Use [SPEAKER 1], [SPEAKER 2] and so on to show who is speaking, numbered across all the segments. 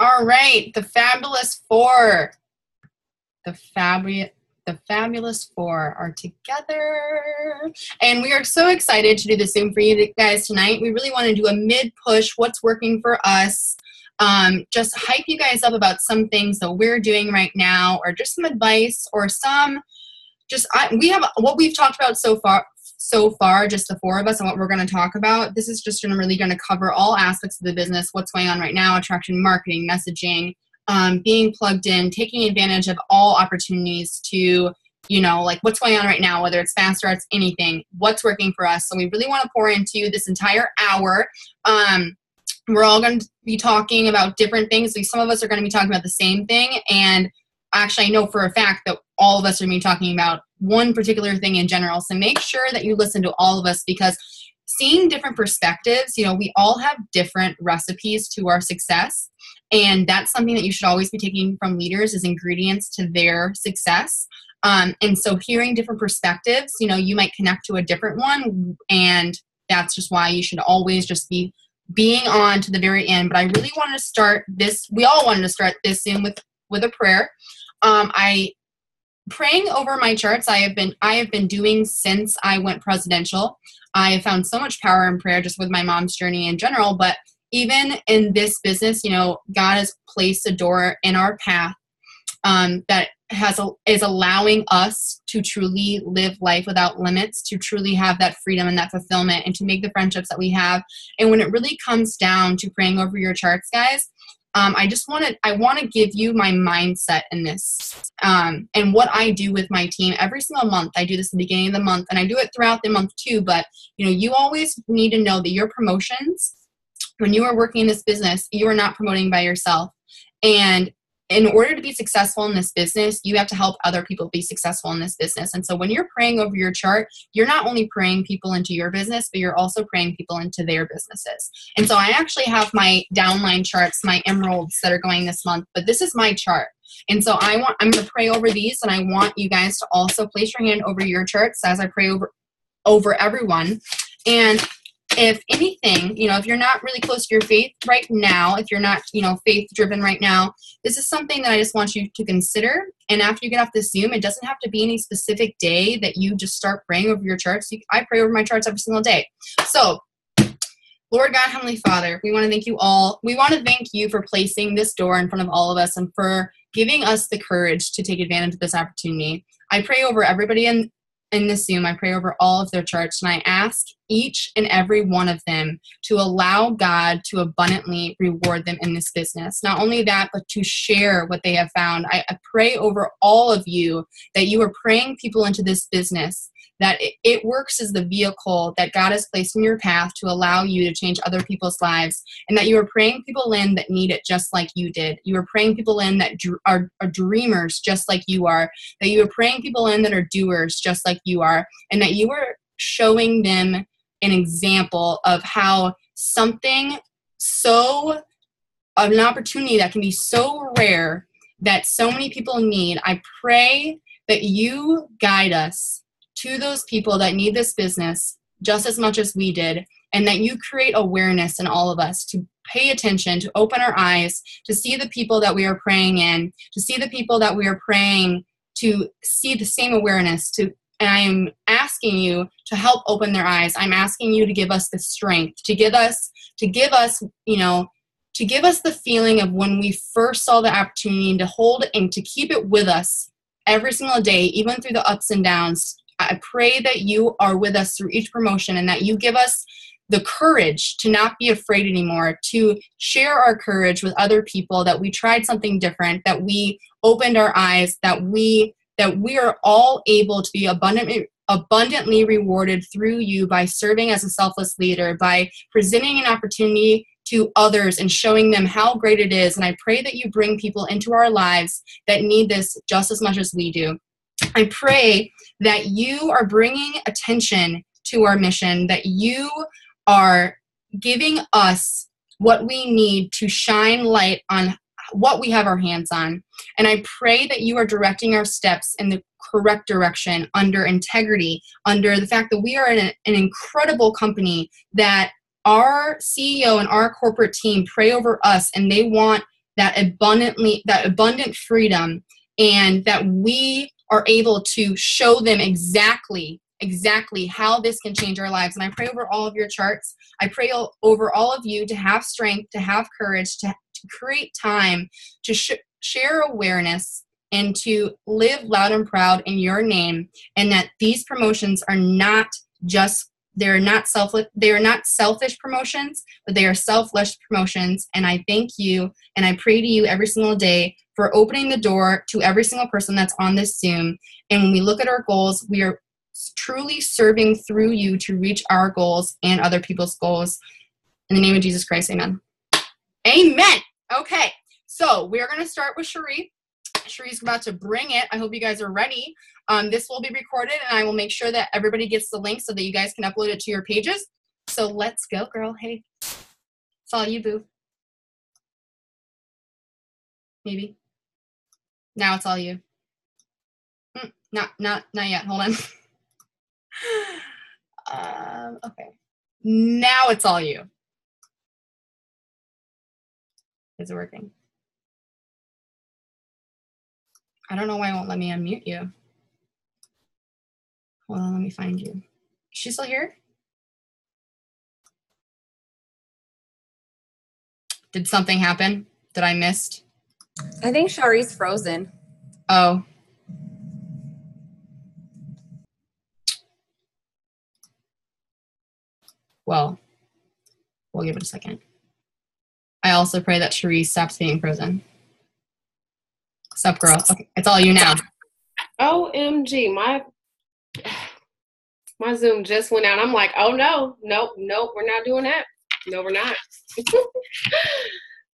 [SPEAKER 1] All right, the Fabulous Four. The Fabulous Four are together. And we are so excited to do the Zoom for you guys tonight. We really want to do a mid-push, what's working for us. Just hype you guys up about some things that we're doing right now, or just some advice, or some we have what we've talked about so far, just the four of us, and what we're going to talk about. This is just really going to cover all aspects of the business, what's going on right now, attraction marketing, messaging, being plugged in, taking advantage of all opportunities to, like what's going on right now, whether it's fast starts, anything, what's working for us. So we really want to pour into this entire hour. We're all going to be talking about different things. Some of us are going to be talking about the same thing. And actually, I know for a fact that all of us are going to be talking about one particular thing in general. So make sure that you listen to all of us, because seeing different perspectives, we all have different recipes to our success. And that's something that you should always be taking from leaders, is ingredients to their success. And so hearing different perspectives, you might connect to a different one. And that's just why you should always just be being on to the very end. But I really wanted to start this. We all wanted to start this Zoom with a prayer. Praying over my charts, I have been doing since I went presidential. I have found so much power in prayer, just with my mom's journey in general. But even in this business, God has placed a door in our path that is allowing us to truly live life without limits, to truly have that freedom and that fulfillment, and to make the friendships that we have. And when it really comes down to praying over your charts, guys, I want to give you my mindset in this, and what I do with my team every single month. I do this at the beginning of the month, and I do it throughout the month too. But you always need to know that your promotions, when you are working in this business, you are not promoting by yourself. And in order to be successful in this business, you have to help other people be successful in this business. And so when you're praying over your chart, you're not only praying people into your business, but you're also praying people into their businesses. And so I actually have my downline charts, my emeralds that are going this month, but this is my chart. And so I'm going to pray over these, and I want you guys to also place your hand over your charts as I pray over everyone. And if anything, if you're not really close to your faith right now, if you're not, faith driven right now, this is something that I just want you to consider. And after you get off this Zoom, it doesn't have to be any specific day that you just start praying over your charts. I pray over my charts every single day. So, Lord God, Heavenly Father, we want to thank you all. We want to thank you for placing this door in front of all of us, and for giving us the courage to take advantage of this opportunity. I pray over everybody in this Zoom. I pray over all of their charts, and I ask each and every one of them to allow God to abundantly reward them in this business. Not only that, but to share what they have found. I pray over all of you that you are praying people into this business, that it works as the vehicle that God has placed in your path to allow you to change other people's lives, and that you are praying people in that need it just like you did. You are praying people in that are dreamers just like you are, that you are praying people in that are doers just like you are, and that you are showing them an example of how an opportunity that can be so rare that so many people need. I pray that you guide us to those people that need this business just as much as we did, and that you create awareness in all of us to pay attention, to open our eyes, to see the people that we are praying in, to see the people that we are praying to see the same awareness. And I am asking you to help open their eyes. I'm asking you to give us the strength, to give us the feeling of when we first saw the opportunity, to hold and to keep it with us every single day, even through the ups and downs. I pray that you are with us through each promotion, and that you give us the courage to not be afraid anymore, to share our courage with other people, that we tried something different, that we opened our eyes, that we are all able to be abundantly rewarded through you by serving as a selfless leader, by presenting an opportunity to others and showing them how great it is. And I pray that you bring people into our lives that need this just as much as we do. I pray that you are bringing attention to our mission, that you are giving us what we need to shine light on what we have our hands on. And I pray that you are directing our steps in the correct direction, under integrity, under the fact that we are an incredible company, that our CEO and our corporate team pray over us, and they want that abundant freedom, and that we are able to show them exactly how this can change our lives. And I pray over all of your charts. I pray over all of you to have strength, to have courage, to create time, to share awareness, and to live loud and proud in your name. And that these promotions are not just, they're not selfish promotions, but they are selfless promotions. And I thank you, and I pray to you every single day for opening the door to every single person that's on this Zoom. And when we look at our goals, we are truly serving through you to reach our goals and other people's goals. In the name of Jesus Christ, amen. Amen. Okay, so we are going to start with Cherie. Cherie's about to bring it. I hope you guys are ready. This will be recorded, and I will make sure that everybody gets the link so that you guys can upload it to your pages. So let's go, girl. Hey, it's all you, boo. Maybe. Now it's all you. Not yet. Hold on. Okay. Now it's all you. Is it working? I don't know why it won't let me unmute you. Hold on, let me find you. Is she still here? Did something happen that I missed?
[SPEAKER 2] I think Cherie's frozen.
[SPEAKER 1] Oh. Well, we'll give it a second. I also pray that Cherie stops being frozen. What's up, girl? Okay, it's all you now.
[SPEAKER 3] OMG, my Zoom just went out. I'm like, oh no, nope, we're not doing that. No, we're not.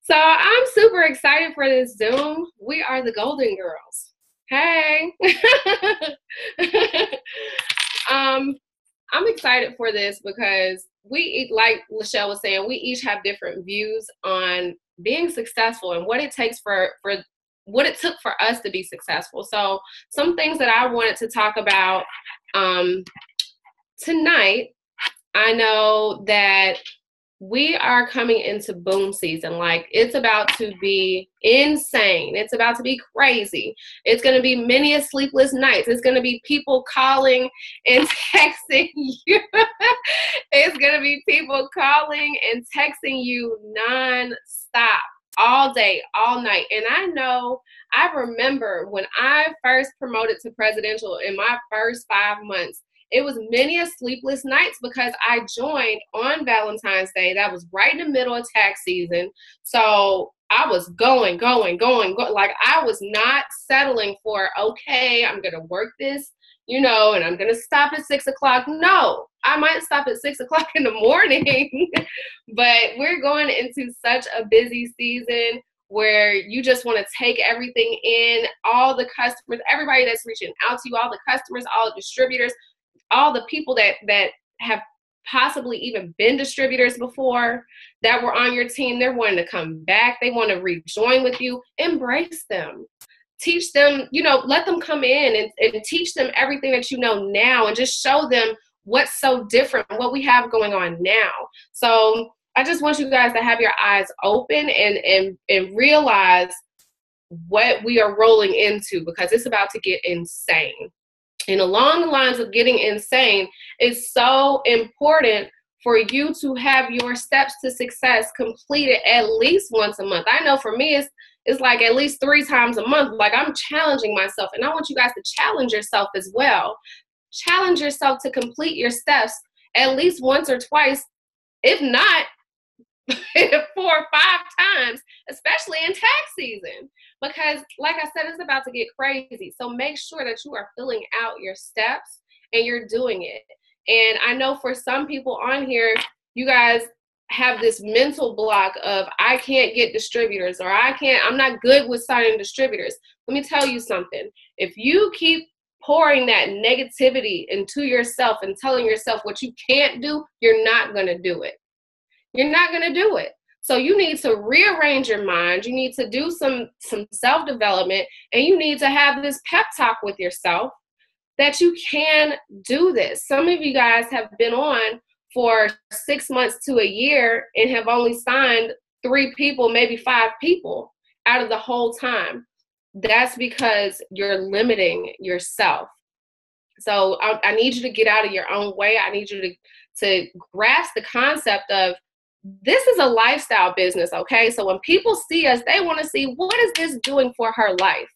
[SPEAKER 3] So I'm super excited for this Zoom. We are the Golden Girls. Hey. I'm excited for this because like Lachelle was saying, we each have different views on being successful and what it takes for what it took for us to be successful. So some things that I wanted to talk about tonight, I know that we are coming into boom season. Like, it's about to be insane. It's about to be crazy. It's going to be many sleepless nights. It's going to be people calling and texting you. It's going to be people calling and texting you nonstop, all day, all night. And I remember when I first promoted to presidential in my first 5 months, it was many sleepless nights because I joined on Valentine's Day. That was right in the middle of tax season. So I was going. Like, I was not settling for, okay, I'm going to work this, and I'm going to stop at 6 o'clock. No, I might stop at 6 o'clock in the morning, but we're going into such a busy season where you just want to take everything in, all the customers, everybody that's reaching out to you, all the customers, all the distributors, all the people that have possibly even been distributors before that were on your team. They're wanting to come back. They want to rejoin with you. Embrace them. Teach them, let them come in and teach them everything that you know now, and just show them what's so different, what we have going on now. So I just want you guys to have your eyes open and realize what we are rolling into, because it's about to get insane. And along the lines of getting insane, it's so important for you to have your steps to success completed at least once a month. I know for me, it's like at least 3 times a month. Like, I'm challenging myself, and I want you guys to challenge yourself as well. Challenge yourself to complete your steps at least once or twice, if not 4 or 5 times, especially in tax season. Because like I said, it's about to get crazy. So make sure that you are filling out your steps and you're doing it. And I know for some people on here, you guys have this mental block of, I can't get distributors, or I'm not good with signing distributors. Let me tell you something. If you keep pouring that negativity into yourself and telling yourself what you can't do, you're not going to do it. You're not going to do it. So you need to rearrange your mind. You need to do some self-development, and you need to have this pep talk with yourself that you can do this. Some of you guys have been on for 6 months to a year and have only signed 3 people, maybe 5 people. out of the whole time, that's because you're limiting yourself. So I need you to get out of your own way. I need you to grasp the concept of this is a lifestyle business, okay? So when people see us, they want to see, what is this doing for her life?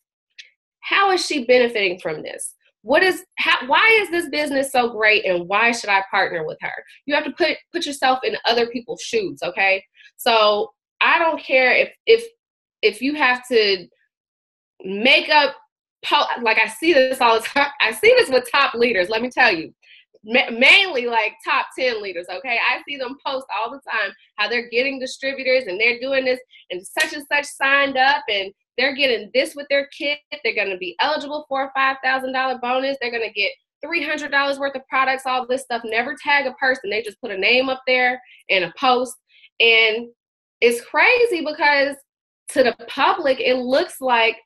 [SPEAKER 3] How is she benefiting from this? Why is this business so great, and why should I partner with her? You have to put yourself in other people's shoes, okay? So I don't care if you have to make up, like I see this all the time. I see this with top leaders, let me tell you. Mainly like top 10 leaders, okay? I see them post all the time how they're getting distributors and they're doing this and such signed up and they're getting this with their kit. They're going to be eligible for a $5,000 bonus. They're going to get $300 worth of products, all this stuff. Never tag a person. They just put a name up there and a post. And it's crazy because to the public, it looks like,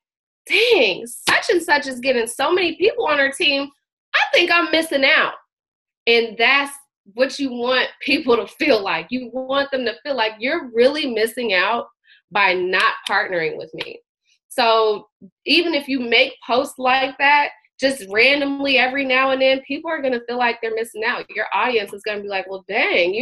[SPEAKER 3] dang, such and such is getting so many people on her team. I think I'm missing out. And that's what you want people to feel like. You want them to feel like you're really missing out by not partnering with me. So even if you make posts like that, just randomly every now and then, people are going to feel like they're missing out. Your audience is going to be like, well, dang,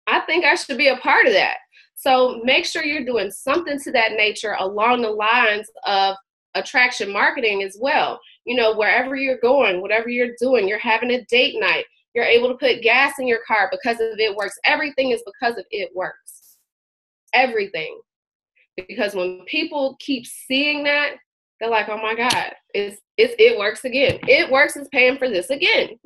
[SPEAKER 3] I think I should be a part of that. So make sure you're doing something to that nature along the lines of attraction marketing as well. Wherever you're going, whatever you're doing, you're having a date night, you're able to put gas in your car because of It Works. Everything is because of It Works. Everything. Because when people keep seeing that, they're like, oh my God, It Works again. It Works is paying for this again.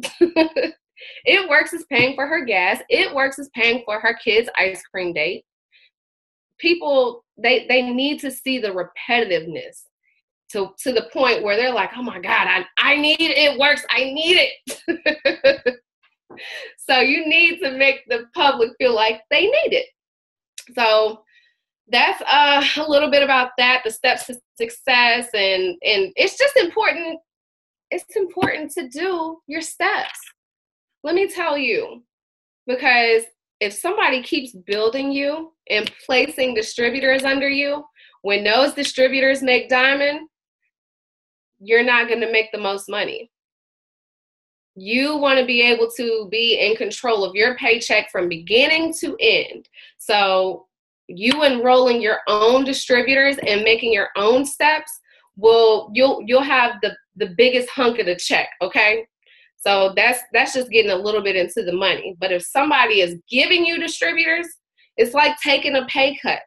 [SPEAKER 3] It Works is paying for her gas. It Works is paying for her kid's ice cream date. People, they need to see the repetitiveness to the point where they're like, oh my God, I need It Works. I need it. So you need to make the public feel like they need it. So that's a little bit about that, the steps to success. And it's just important. It's important to do your steps. Let me tell you, because if somebody keeps building you and placing distributors under you, when those distributors make diamond, you're not going to make the most money. You want to be able to be in control of your paycheck from beginning to end. So you enrolling your own distributors and making your own steps, you'll have the biggest hunk of the check, okay? So that's just getting a little bit into the money. But if somebody is giving you distributors, it's like taking a pay cut.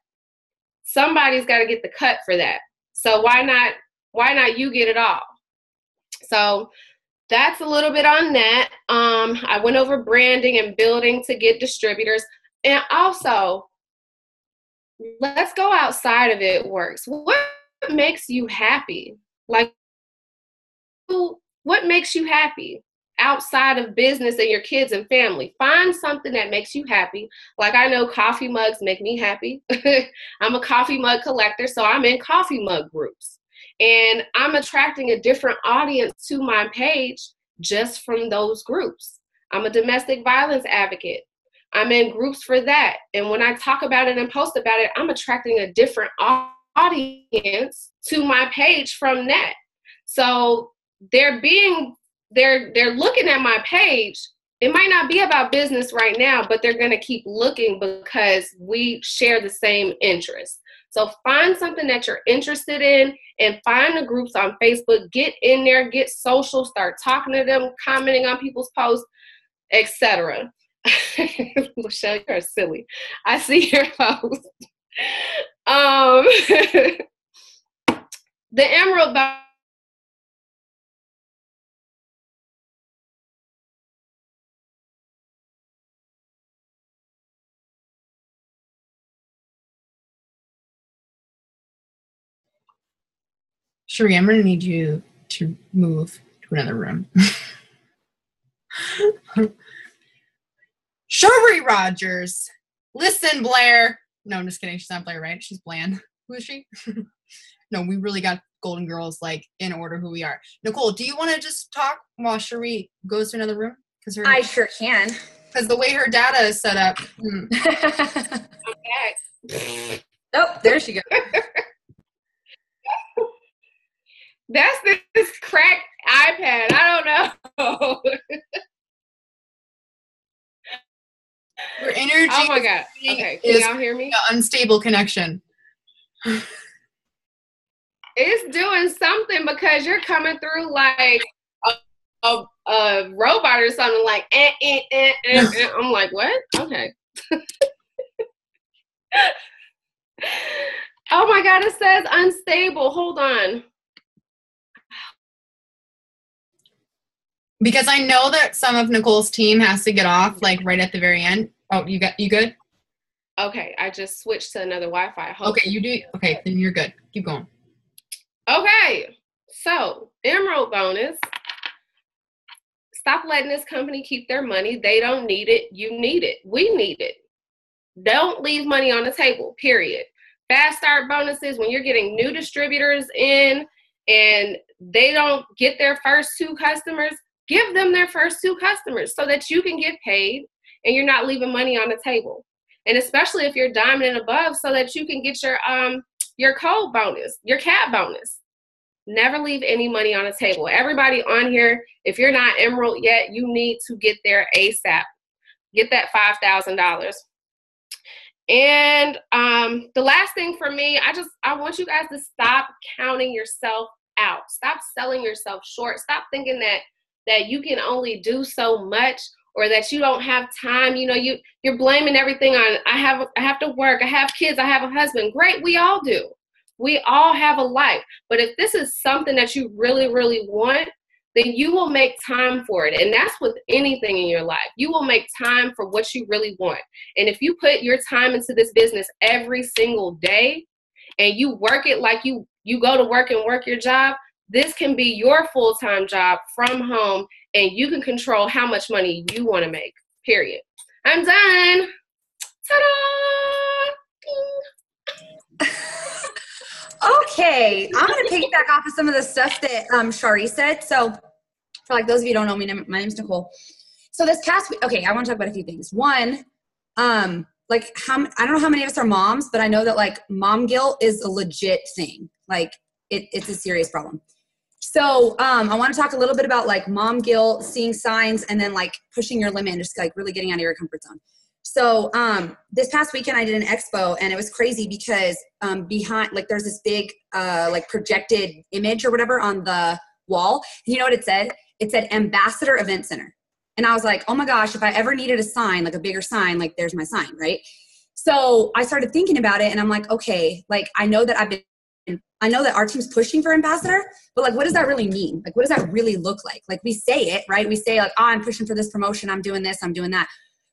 [SPEAKER 3] Somebody's got to get the cut for that. So why not you get it all? So that's a little bit on that. I went over branding and building to get distributors. And also, let's go outside of It Works. What makes you happy? Like, what makes you happy outside of business and your kids and family? Find something that makes you happy. Like, I know coffee mugs make me happy. I'm a coffee mug collector, so I'm in coffee mug groups. And I'm attracting a different audience to my page just from those groups. I'm a domestic violence advocate. I'm in groups for that. And when I talk about it and post about it, I'm attracting a different audience to my page from that. So they're looking at my page. It might not be about business right now, but they're going to keep looking because we share the same interests. So find something that you're interested in and find the groups on Facebook. Get in there, get social, start talking to them, commenting on people's posts, etc. Michelle, you're silly. I see your post. The Emerald Box.
[SPEAKER 1] Sheree, I'm going to need you to move to another room. Sheree Rogers. Listen, Blair. No, I'm just kidding. She's not Blair, right? She's Bland. Who is she? No, we really got Golden Girls, like, in order who we are. Nicole, do you want to just talk while Sheree goes to another room?
[SPEAKER 2] I sure can.
[SPEAKER 1] Because the way her data is set up.
[SPEAKER 3] I'm back.
[SPEAKER 2] Oh, there she goes.
[SPEAKER 3] my God. Okay. Can y'all hear me?
[SPEAKER 1] Unstable connection.
[SPEAKER 3] It's doing something because you're coming through like a robot or something like, I'm like, what? Okay. Oh my God, it says unstable. Hold on.
[SPEAKER 1] Because I know that some of Nicole's team has to get off like right at the very end. Oh, you good?
[SPEAKER 3] Okay, I just switched to another Wi-Fi.
[SPEAKER 1] Okay, you do. Okay, then you're good. Keep going.
[SPEAKER 3] Okay, so Emerald bonus. Stop letting this company keep their money. They don't need it. You need it. We need it. Don't leave money on the table, period. Fast start bonuses, when you're getting new distributors in and they don't get their first 2 customers, give them their first 2 customers so that you can get paid and you're not leaving money on the table. And especially if you're diamond and above, so that you can get your code bonus, your CAT bonus. Never leave any money on the table. Everybody on here, if you're not Emerald yet, you need to get there ASAP. Get that $5,000. And the last thing for me, I want you guys to stop counting yourself out. Stop selling yourself short. Stop thinking that you can only do so much or that you don't have time. You know, you're blaming everything on, I have to work, I have kids, I have a husband. Great, we all do. We all have a life. But if this is something that you really, really want, then you will make time for it. And that's with anything in your life. You will make time for what you really want. And if you put your time into this business every single day and you work it like you go to work and work your job, this can be your full-time job from home, and you can control how much money you want to make, period. I'm done. Ta-da!
[SPEAKER 2] Okay, I'm going to piggyback off of some of the stuff that Shari said. So for like those of you who don't know me, my name's Nicole. So this past week, okay, I want to talk about a few things. One, like I don't know how many of us are moms, but I know that like mom guilt is a legit thing. Like it's a serious problem. So I want to talk a little bit about like mom guilt, seeing signs, and then like pushing your limit and just like really getting out of your comfort zone. So this past weekend I did an expo, and it was crazy because behind, like there's this big like projected image or whatever on the wall. And you know what it said? It said Ambassador Event Center. And I was like, oh my gosh, if I ever needed a sign, like a bigger sign, like there's my sign, right? So I started thinking about it, and I'm like, okay, like I know that our team's pushing for ambassador, but like, what does that really mean? Like, what does that really look like? Like we say it, right? We say like, oh, I'm pushing for this promotion. I'm doing this, I'm doing that.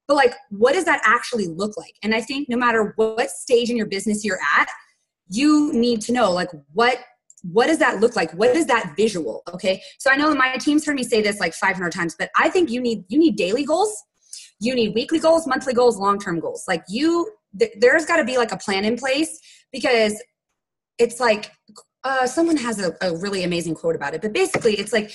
[SPEAKER 2] But like, what does that actually look like? And I think no matter what stage in your business you're at, you need to know like, what does that look like? What is that visual? Okay. So I know my team's heard me say this like 500 times, but I think you need daily goals. You need weekly goals, monthly goals, long-term goals. Like there's gotta be like a plan in place, because it's like, someone has a really amazing quote about it, but basically it's like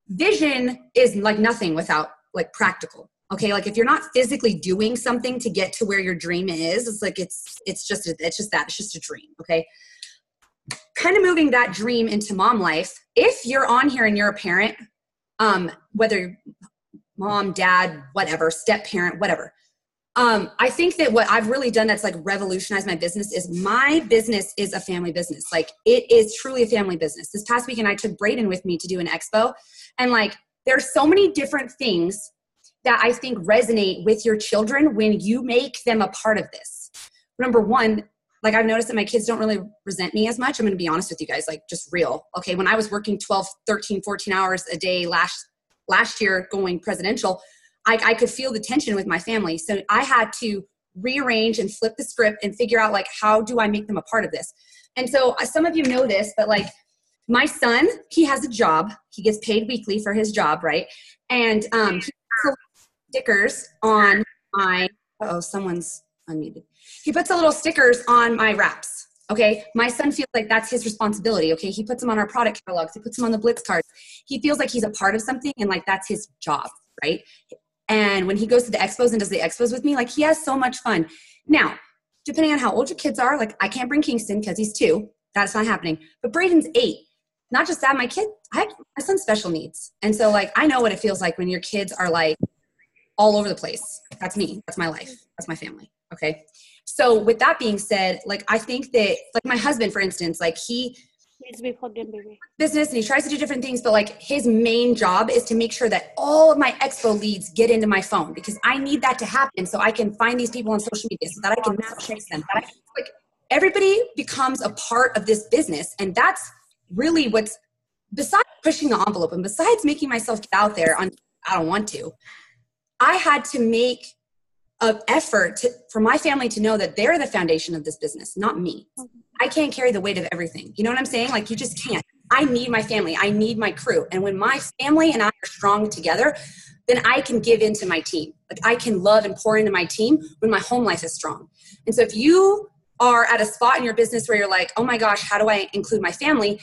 [SPEAKER 2] vision is like nothing without like practical. Okay. Like if you're not physically doing something to get to where your dream is, it's like, it's just a dream. Okay. Kind of moving that dream into mom life. If you're on here and you're a parent, whether mom, dad, whatever, step parent, whatever. I think that what I've really done that's like revolutionized my business is a family business. Like it is truly a family business. This past weekend, I took Braden with me to do an expo, and like, there's so many different things that I think resonate with your children when you make them a part of this. Number one, like I've noticed that my kids don't really resent me as much. I'm going to be honest with you guys, like just real. Okay. When I was working 12, 13, 14 hours a day last year going presidential, I could feel the tension with my family. So I had to rearrange and flip the script and figure out like, how do I make them a part of this? And so some of you know this, but like my son, he has a job. He gets paid weekly for his job, right? And he puts stickers on my, someone's unmuted. He puts a little stickers on my wraps. Okay. My son feels like that's his responsibility. Okay. He puts them on our product catalogs. He puts them on the Blitz cards. He feels like he's a part of something, and like, that's his job. Right. And when he goes to the expos and does the expos with me, like he has so much fun. Now, depending on how old your kids are, like I can't bring Kingston because he's 2. That's not happening. But Braden's 8. Not just that, my son's special needs. And so like, I know what it feels like when your kids are like all over the place. That's me. That's my life. That's my family. Okay. So with that being said, like, I think that, like, my husband, for instance, like, he
[SPEAKER 4] needs to be plugged in, baby.
[SPEAKER 2] Business, and he tries to do different things, but like, his main job is to make sure that all of my expo leads get into my phone, because I need that to happen so I can find these people on social media, so that I can message them. Like, everybody becomes a part of this business, and that's really what's, besides pushing the envelope and besides making myself get out there on, I don't want to, I had to make an effort for my family to know that they're the foundation of this business, not me. I can't carry the weight of everything. You know what I'm saying? Like, you just can't. I need my family. I need my crew. And when my family and I are strong together, then I can give into my team. Like, I can love and pour into my team when my home life is strong. And so if you are at a spot in your business where you're like, oh my gosh, how do I include my family?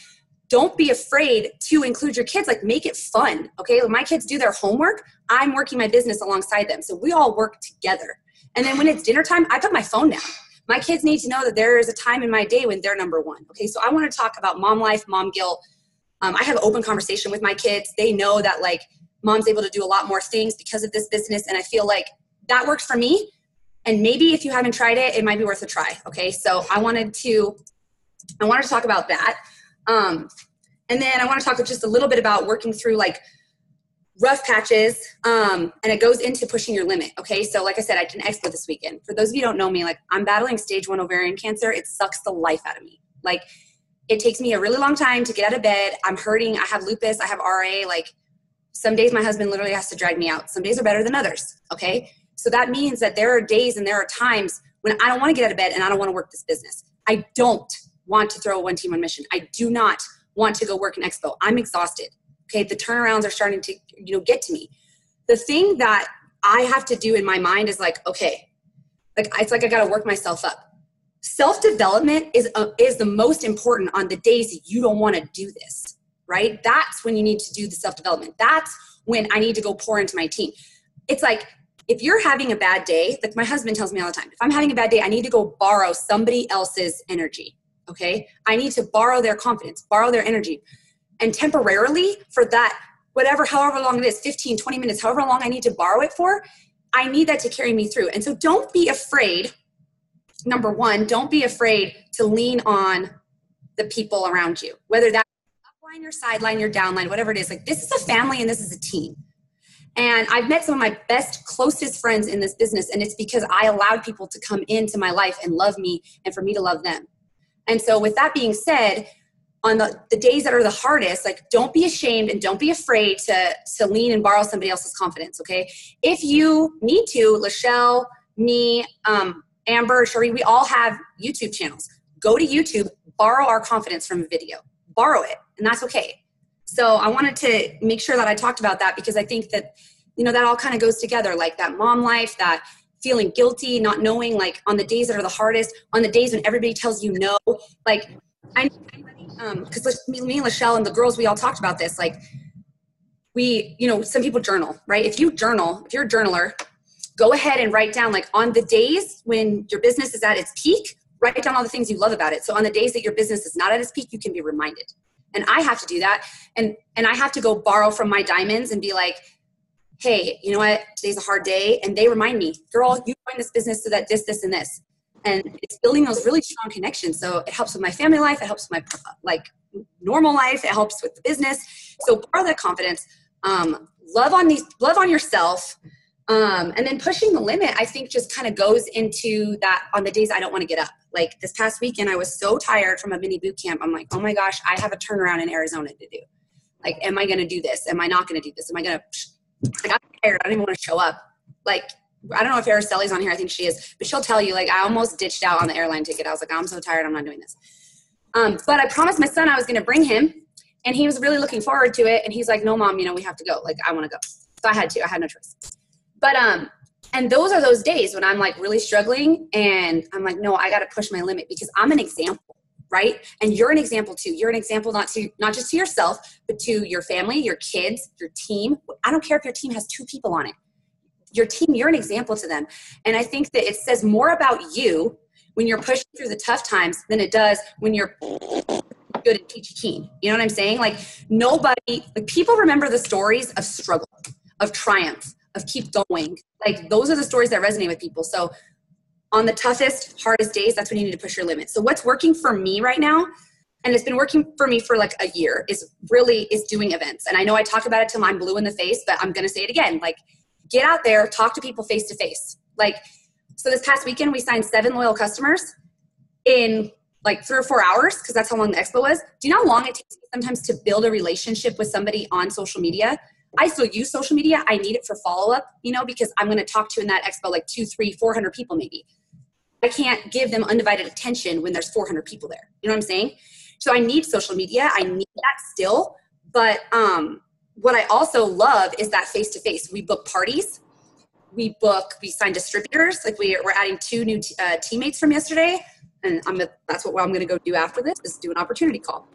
[SPEAKER 2] Don't be afraid to include your kids. Like, make it fun. Okay. When my kids do their homework, I'm working my business alongside them. So we all work together. And then when it's dinner time, I put my phone down. My kids need to know that there is a time in my day when they're number one. Okay. So I want to talk about mom life, mom guilt. I have open conversation with my kids. They know that, like, mom's able to do a lot more things because of this business. And I feel like that works for me. And maybe if you haven't tried it, it might be worth a try. Okay. So I wanted to talk about that. And then I want to talk just a little bit about working through, like, rough patches. And it goes into pushing your limit. Okay. So like I said, I did an expo this weekend. For those of you who don't know me, like, I'm battling stage 1 ovarian cancer. It sucks the life out of me. Like, it takes me a really long time to get out of bed. I'm hurting. I have lupus. I have RA. Like, some days my husband literally has to drag me out. Some days are better than others. Okay. So that means that there are days and there are times when I don't want to get out of bed and I don't want to work this business. I don't want to throw a one team on mission. I do not want to go work an expo. I'm exhausted. Okay. The turnarounds are starting to, get to me. The thing that I have to do in my mind is like, okay, like, it's like I got to work myself up. Self-development is the most important on the days that you don't want to do this, right? That's when you need to do the self-development. That's when I need to go pour into my team. It's like, if you're having a bad day, like my husband tells me all the time, if I'm having a bad day, I need to go borrow somebody else's energy, okay? I need to borrow their confidence, borrow their energy. And temporarily, for that, however long it is, 15, 20 minutes, however long I need to borrow it for, I need that to carry me through. And so don't be afraid. Number one, don't be afraid to lean on the people around you, whether that's upline, your sideline, your downline, whatever it is. Like, this is a family and this is a team. And I've met some of my best, closest friends in this business, and it's because I allowed people to come into my life and love me and for me to love them. And so with that being said, on the days that are the hardest, like, don't be ashamed and don't be afraid to lean and borrow somebody else's confidence, okay? If you need to, Lachelle, me, Amber, Cherie, we all have YouTube channels. Go to YouTube, borrow our confidence from a video. Borrow it, and that's okay. So I wanted to make sure that I talked about that, because I think that, that all kind of goes together, like that mom life, that feeling guilty, not knowing, like, on the days that are the hardest, on the days when everybody tells you no, like, because me and Lachelle and the girls, we all talked about this. Like, some people journal, right? If you're a journaler, go ahead and write down, like, on the days when your business is at its peak, write down all the things you love about it. So on the days that your business is not at its peak, you can be reminded. And I have to do that. And I have to go borrow from my diamonds and be like, hey, you know what? Today's a hard day. And they remind me, girl, you joined this business so that this, and this. And it's building those really strong connections. So it helps with my family life. It helps with my, normal life. It helps with the business. So borrow that confidence. Love on yourself. And then pushing the limit, I think, just kind of goes into that on the days I don't want to get up. Like, this past weekend, I was so tired from a mini boot camp. I'm like, oh my gosh, I have a turnaround in Arizona to do. Like, am I going to do this? Am I not going to do this? Am I going to, I'm tired. I don't even want to show up. Like, I don't know if Aracelli's on here. I think she is, but she'll tell you, like, I almost ditched out on the airline ticket. I was like, I'm so tired. I'm not doing this. But I promised my son I was going to bring him, and he was really looking forward to it. And he's like, no, mom, we have to go. Like, I want to go. So I had no choice. But, and those are those days when I'm, like, really struggling, and I'm like, no, I got to push my limit, because I'm an example, right? And you're an example too. You're an example not just to yourself, but to your family, your kids, your team. I don't care if your team has 2 people on it. Your team, you're an example to them. And I think that it says more about you when you're pushing through the tough times than it does when you're good and peachy keen. You know what I'm saying? Like, people remember the stories of struggle, of triumph, of keep going. Like, those are the stories that resonate with people. So on the toughest, hardest days, that's when you need to push your limits. So what's working for me right now, and it's been working for me for like a year, is doing events. And I know I talk about it till I'm blue in the face, but I'm going to say it again. Like, get out there, talk to people face to face. Like, so this past weekend, we signed 7 loyal customers in like 3 or 4 hours, because that's how long the expo was. Do you know how long it takes me sometimes to build a relationship with somebody on social media? I still use social media. I need it for follow-up, because I'm going to talk to in that expo like 200, 300, 400 people maybe. I can't give them undivided attention when there's 400 people there. You know what I'm saying? So I need social media. I need that still. But what I also love is that face-to-face. We book parties. We sign distributors. Like we're adding 2 new teammates from yesterday. And that's what I'm going to go do after this, is do an opportunity call.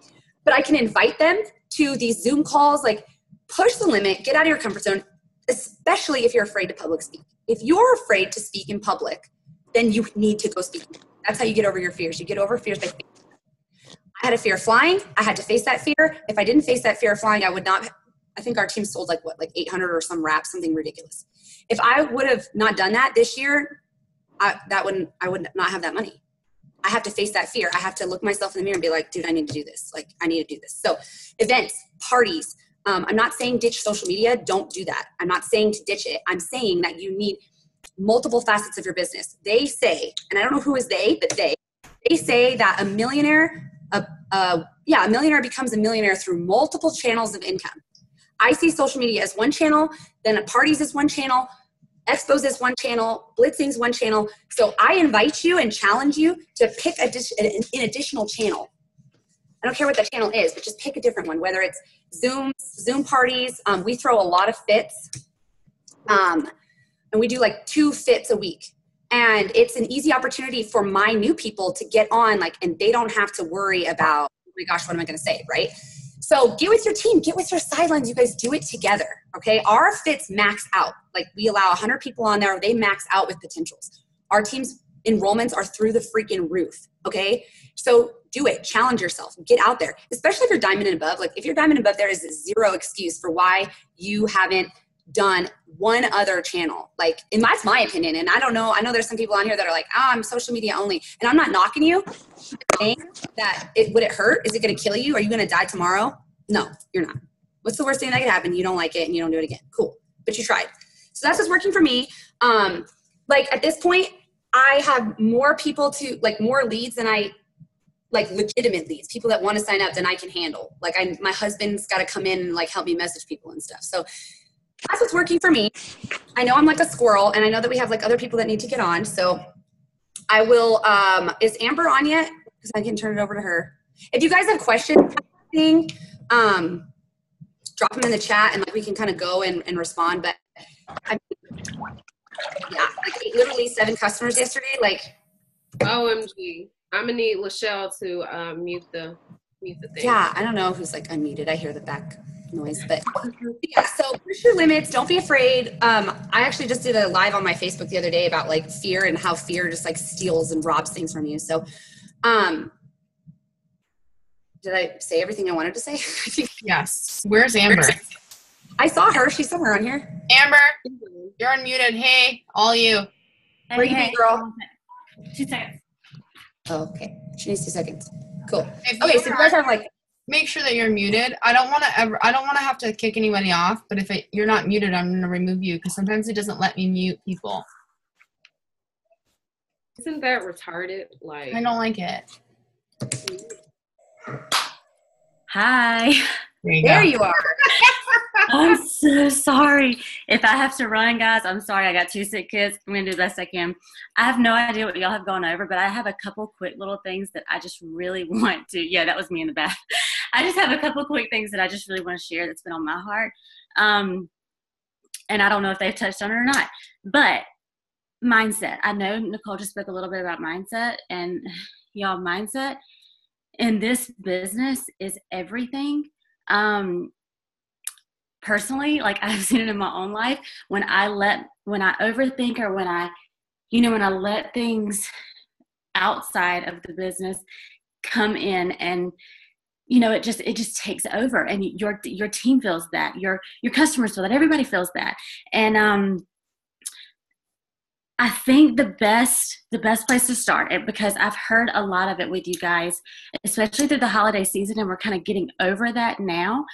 [SPEAKER 2] But I can invite them to these Zoom calls, like push the limit, get out of your comfort zone, especially if you're afraid to public speak. If you're afraid to speak in public, then you need to go speak. That's how you get over your fears. You get over fears by facing. I had a fear of flying. I had to face that fear. If I didn't face that fear of flying, I would not. I think our team sold like 800 or some wraps, something ridiculous. If I would have not done that this year, I would not have that money. I have to face that fear. I have to look myself in the mirror and be like, dude, I need to do this. Like, I need to do this. So events, parties. I'm not saying ditch social media. Don't do that. I'm not saying to ditch it. I'm saying that you need multiple facets of your business. They say, and I don't know who is they, but they say that a millionaire becomes a millionaire through multiple channels of income. I see social media as one channel, then parties is one channel, expos is one channel, blitzing's one channel. So I invite you and challenge you to pick an additional channel. I don't care what that channel is, but just pick a different one, whether it's Zoom parties. We throw a lot of fits. And we do like 2 fits a week. And it's an easy opportunity for my new people to get on, and they don't have to worry about, oh my gosh, what am I going to say, right? So get with your team, get with your sidelines. You guys do it together, okay? Our fits max out. Like, we allow 100 people on there. They max out with potentials. Our team's enrollments are through the freaking roof, okay? So do it. Challenge yourself. Get out there, especially if you're diamond and above. Like, if you're diamond and above, there is zero excuse for why you haven't done one other channel. Like, and that's my opinion. And I don't know. I know there's some people on here that are like, I'm social media only. And I'm not knocking you. I'm saying that would it hurt? Is it going to kill you? Are you going to die tomorrow? No, you're not. What's the worst thing that could happen? You don't like it and you don't do it again. Cool. But you tried. So that's what's working for me. At this point, I have more people more leads than legitimate leads, people that want to sign up than I can handle. My husband's got to come in and help me message people and stuff. So that's what's working for me. I know I'm like a squirrel, and I know that we have other people that need to get on. So I will, is Amber on yet? Because I can turn it over to her. If you guys have questions, drop them in the chat and we can kind of go and respond. But literally 7 customers yesterday.
[SPEAKER 3] OMG. I'm gonna need Lachelle to mute the thing.
[SPEAKER 2] Yeah, I don't know who's unmuted. I hear the back noise, but yeah. So push your limits. Don't be afraid. I actually just did a live on my Facebook the other day about fear and how fear just steals and robs things from you. So, did I say everything I wanted to say?
[SPEAKER 1] Yes. Where's Amber?
[SPEAKER 2] I saw her. She's somewhere on here.
[SPEAKER 1] Amber, you're unmuted. Hey, all you.
[SPEAKER 2] Where you be, girl?
[SPEAKER 4] 2 seconds.
[SPEAKER 2] Oh, okay. She needs 2 seconds. Cool.
[SPEAKER 1] So you guys have make sure that you're muted. I don't want to have to kick anybody off, but if you're not muted, I'm going to remove you because sometimes it doesn't let me mute people.
[SPEAKER 3] Isn't that retarded?
[SPEAKER 1] I don't like it.
[SPEAKER 4] Hi.
[SPEAKER 2] There you are.
[SPEAKER 4] I'm so sorry. If I have to run, guys, I'm sorry. I got 2 sick kids. I'm going to do the best I can. I have no idea what y'all have gone over, but I have a couple quick little things that I just really want to. Yeah, that was me in the bath. I just have a couple quick things that I just really want to share that's been on my heart. And I don't know if they've touched on it or not. But mindset. I know Nicole just spoke a little bit about mindset. And y'all, mindset in this business is everything. Personally, I've seen it in my own life, when I overthink or when I let things outside of the business come in and, it just takes over, and your team feels that, your customers feel that, everybody feels that. And, I think the best place to start it, because I've heard a lot of it with you guys, especially through the holiday season, and we're kind of getting over that now.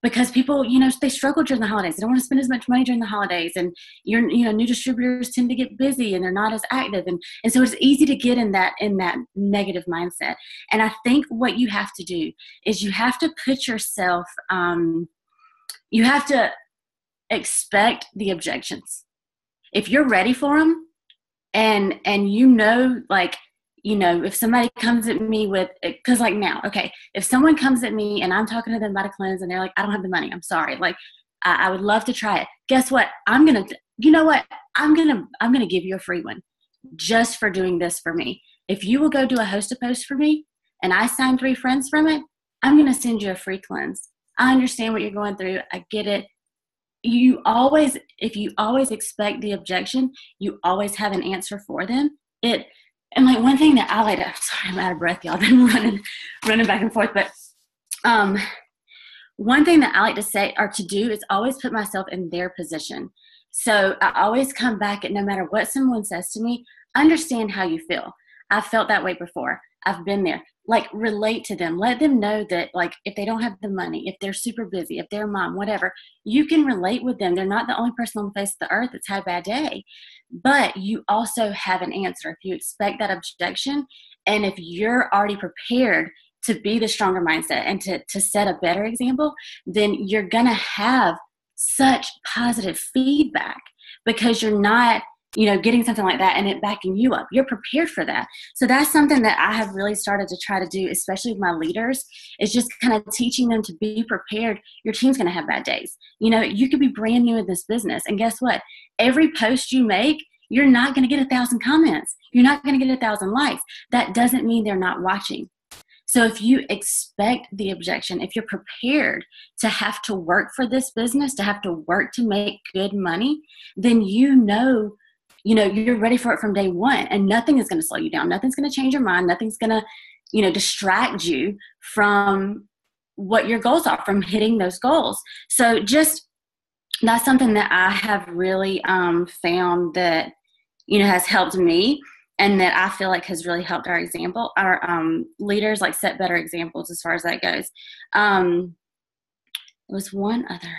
[SPEAKER 4] Because people, they struggle during the holidays. They don't want to spend as much money during the holidays, and new distributors tend to get busy and they're not as active, and so it's easy to get in that negative mindset. And I think what you have to do is you have to put yourself, you have to expect the objections. If you're ready for them, and if somebody comes at me with, because like now, okay, if someone comes at me and I'm talking to them about a cleanse and they're like, I don't have the money, I'm sorry, like I would love to try it. Guess what? I'm gonna give you a free one just for doing this for me. If you will go do a host a post for me and I sign 3 friends from it, I'm gonna send you a free cleanse. I understand what you're going through. I get it. If you always expect the objection, you always have an answer for them. And like one thing that I like to, sorry, I'm out of breath, y'all. I've been running back and forth. But one thing that I like to say or to do is always put myself in their position. So I always come back and no matter what someone says to me, understand how you feel. I've felt that way before. I've been there. Like, relate to them. Let them know that, like, if they don't have the money, if they're super busy, if they're a mom, whatever, you can relate with them. They're not the only person on the face of the earth that's had a bad day. But you also have an answer. If you expect that objection, and if you're already prepared to be the stronger mindset and to set a better example, then you're going to have such positive feedback because you're not getting something like that and it backing you up. You're prepared for that. So that's something that I have really started to try to do, especially with my leaders, is just kind of teaching them to be prepared. Your team's going to have bad days. You could be brand new in this business. And guess what? Every post you make, you're not going to get 1,000 comments. You're not going to get 1,000 likes. That doesn't mean they're not watching. So if you expect the objection, if you're prepared to have to work for this business, to have to work to make good money, then you're ready for it from day one, and nothing is going to slow you down. Nothing's going to change your mind. Nothing's going to, distract you from what your goals are, from hitting those goals. So that's something that I have really found that, has helped me, and that I feel like has really helped our leaders, like, set better examples as far as that goes. There was one other.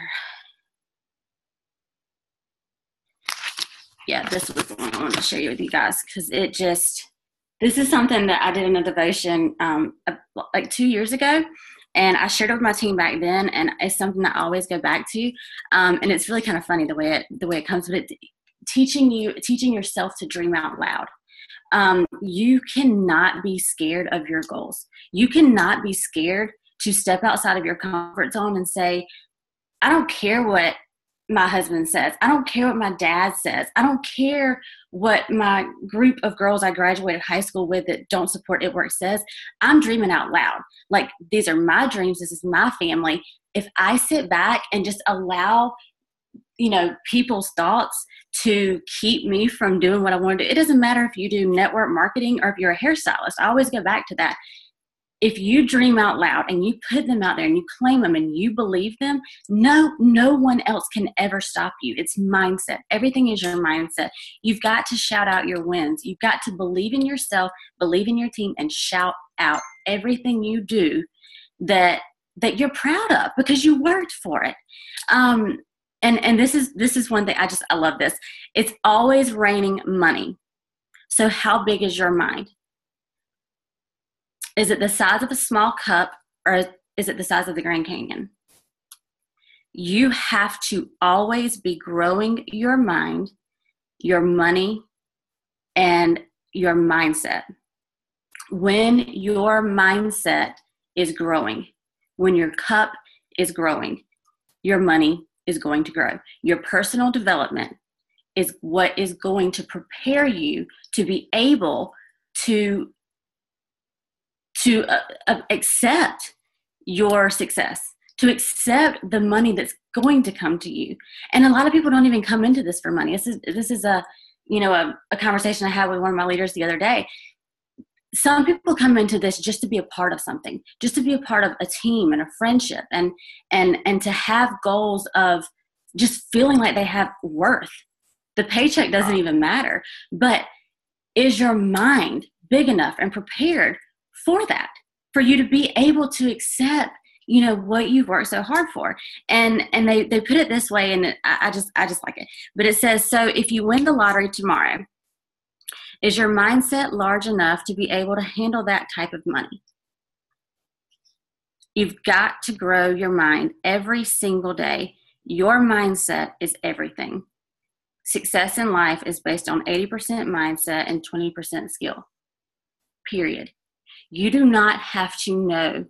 [SPEAKER 4] Yeah, this was the one I wanted to share with you guys, because this is something that I did in a devotion like 2 years ago, and I shared it with my team back then, and it's something that I always go back to, and it's really kind of funny the way it comes, but teaching yourself to dream out loud. You cannot be scared of your goals. You cannot be scared to step outside of your comfort zone and say, I don't care what my husband says. I don't care what my dad says. I don't care what my group of girls I graduated high school with that don't support It Works says. I'm dreaming out loud. Like, these are my dreams. This is my family. If I sit back and just allow, people's thoughts to keep me from doing what I want to do, it doesn't matter if you do network marketing or if you're a hairstylist. I always go back to that. If you dream out loud and you put them out there and you claim them and you believe them, no one else can ever stop you. It's mindset. Everything is your mindset. You've got to shout out your wins. You've got to believe in yourself, believe in your team, and shout out everything you do that you're proud of because you worked for it. And this is one thing I love this. It's always raining money. So how big is your mind? Is it the size of a small cup, or is it the size of the Grand Canyon? You have to always be growing your mind, your money, and your mindset. When your mindset is growing, when your cup is growing, your money is going to grow. Your personal development is what is going to prepare you to be able to accept your success, to accept the money that's going to come to you. And a lot of people don't even come into this for money. This is a conversation I had with one of my leaders the other day. Some people come into this just to be a part of something, just to be a part of a team and a friendship, and to have goals of just feeling like they have worth. The paycheck doesn't even matter. But is your mind big enough and prepared for that, for you to be able to accept, you know, what you've worked so hard for? And they put it this way, and I just like it. But it says, so if you win the lottery tomorrow, is your mindset large enough to be able to handle that type of money? You've got to grow your mind every single day. Your mindset is everything. Success in life is based on 80% mindset and 20% skill. Period. You do not have to know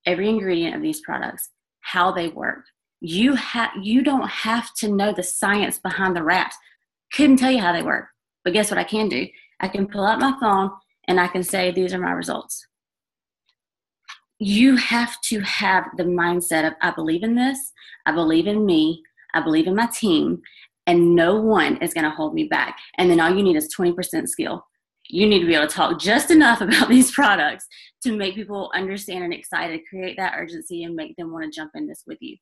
[SPEAKER 4] every ingredient of these products, how they work. You don't have to know the science behind the wraps. Couldn't tell you how they work. But guess what I can do? I can pull out my phone and I can say, these are my results. You have to have the mindset of, I believe in this, I believe in me, I believe in my team, and no one is going to hold me back. And then all you need is 20% skill. You need to be able to talk just enough about these products to make people understand and excited, create that urgency, and make them want to jump in this with you.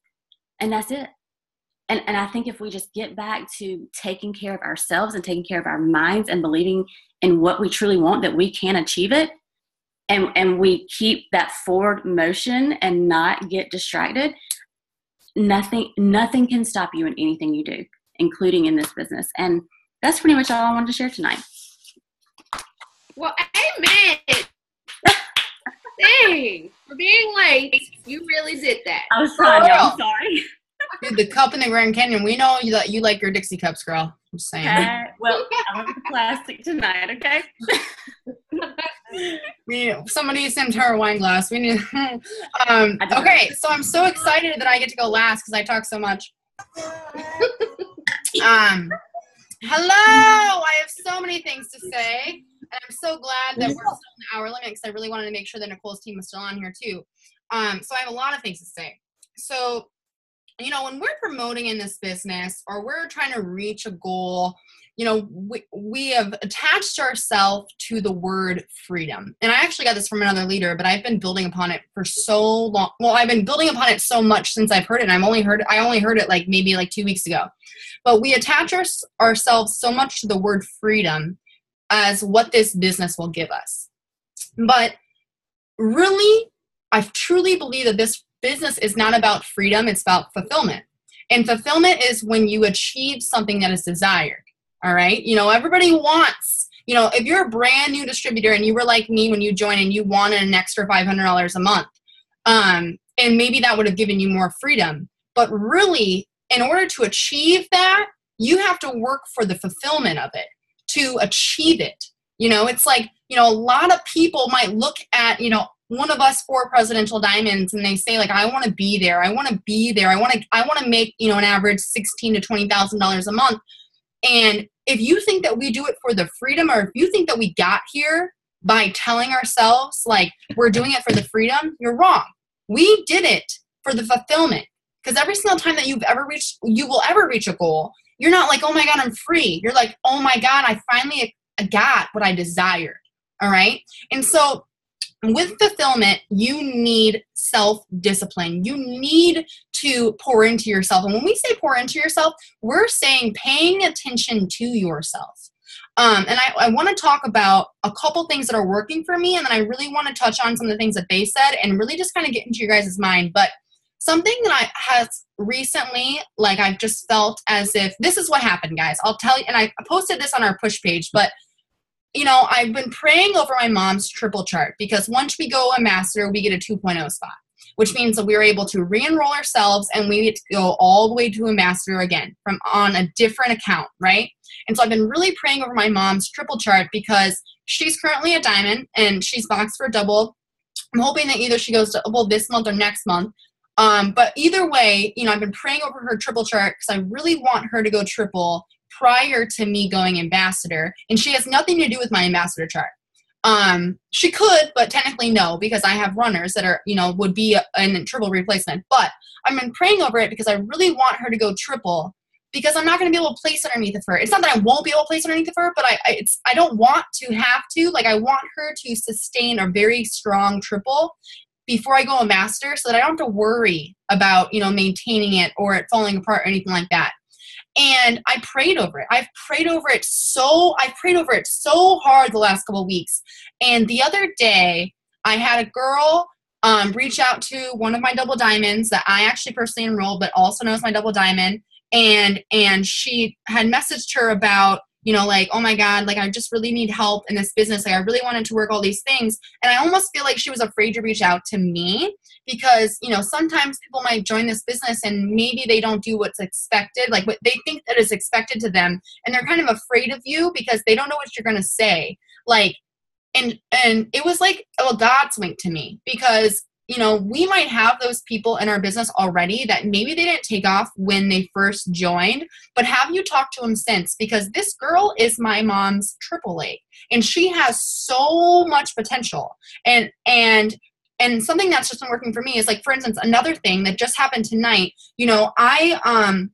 [SPEAKER 4] And that's it. And I think if we just get back to taking care of ourselves and taking care of our minds and believing in what we truly want, that we can achieve it, and we keep that forward motion and not get distracted, nothing can stop you in anything you do, including in this business. And that's pretty much all I wanted to share tonight.
[SPEAKER 3] Well, amen. Dang, for being late, you really did that.
[SPEAKER 4] I was trying, y'all. I'm sorry.
[SPEAKER 1] Dude, the cup in the Grand Canyon, we know you like your Dixie cups, girl. I'm just saying.
[SPEAKER 4] Okay. Well, I want the plastic tonight, okay?
[SPEAKER 1] Somebody needs to her wine glass. We need. Okay, so I'm so excited that I get to go last because I talk so much. Hello, I have so many things to say, and I'm so glad that we're still in the hour limit because I really wanted to make sure that Nicole's team was still on here too. So I have a lot of things to say. So, you know, when we're promoting in this business or we're trying to reach a goal, you know, we have attached ourselves to the word freedom. And I actually got this from another leader, but I've been building upon it for so long. Well, I've been building upon it so much since I've heard it. And I only heard it like maybe like 2 weeks ago. But we attach ourselves so much to the word freedom as what this business will give us. But really, I truly believe that this business is not about freedom, it's about fulfillment. And fulfillment is when you achieve something that is desired. All right. You know, everybody wants, you know, if you're a brand new distributor and you were like me when you joined and you wanted an extra $500 a month, and maybe that would have given you more freedom. But really, in order to achieve that, you have to work for the fulfillment of it to achieve it. You know, it's like, you know, a lot of people might look at, you know, one of us 4 presidential diamonds and they say like, I want to be there. I want to be there. I want to make, you know, an average $16,000 to $20,000 a month. And if you think that we do it for the freedom, or if you think that we got here by telling ourselves like we're doing it for the freedom, you're wrong. We did it for the fulfillment. Because every single time that you will ever reach a goal, you're not like, oh my God, I'm free. You're like, oh my God, I finally got what I desired. All right. And so with fulfillment, you need self-discipline. You need to pour into yourself. And when we say pour into yourself, we're saying paying attention to yourself. And I want to talk about a couple things that are working for me. And then I really want to touch on some of the things that they said and really just kind of get into your guys' mind. But something that has recently, like I've just felt as if this is what happened, guys. I'll tell you, and I posted this on our push page, but you know, I've been praying over my mom's triple chart because once we go ambassador, we get a 2.0 spot, which means that we're able to re-enroll ourselves and we get to go all the way to ambassador again from on a different account, right? And so I've been really praying over my mom's triple chart because she's currently a diamond and she's boxed for a double. I'm hoping that either she goes to double this month or next month. But either way, you know, I've been praying over her triple chart because I really want her to go triple prior to me going ambassador. And she has nothing to do with my ambassador chart. She could, but technically no, because I have runners that are, you know, would be a triple replacement. But I've been praying over it because I really want her to go triple because I'm not going to be able to place underneath of her. It's not that I won't be able to place underneath of her, but I don't want to have to. Like, I want her to sustain a very strong triple before I go ambassador so that I don't have to worry about, you know, maintaining it or it falling apart or anything like that. And I prayed over it. I've prayed over it so hard the last couple of weeks. And the other day, I had a girl reach out to one of my double diamonds that I actually personally enrolled, but also knows my double diamond. And she had messaged her about, like, oh my God, like I just really need help in this business. Like I really wanted to work all these things. And I almost feel like she was afraid to reach out to me because, sometimes people might join this business and maybe they don't do what's expected, like what they think that is expected to them. And they're kind of afraid of you because they don't know what you're going to say. Like, and it was like a God's wink to me because, we might have those people in our business already that maybe they didn't take off when they first joined, but have you talked to them since? Because this girl is my mom's triple A and she has so much potential. And something that's just been working for me is, like, for instance, another thing that just happened tonight, I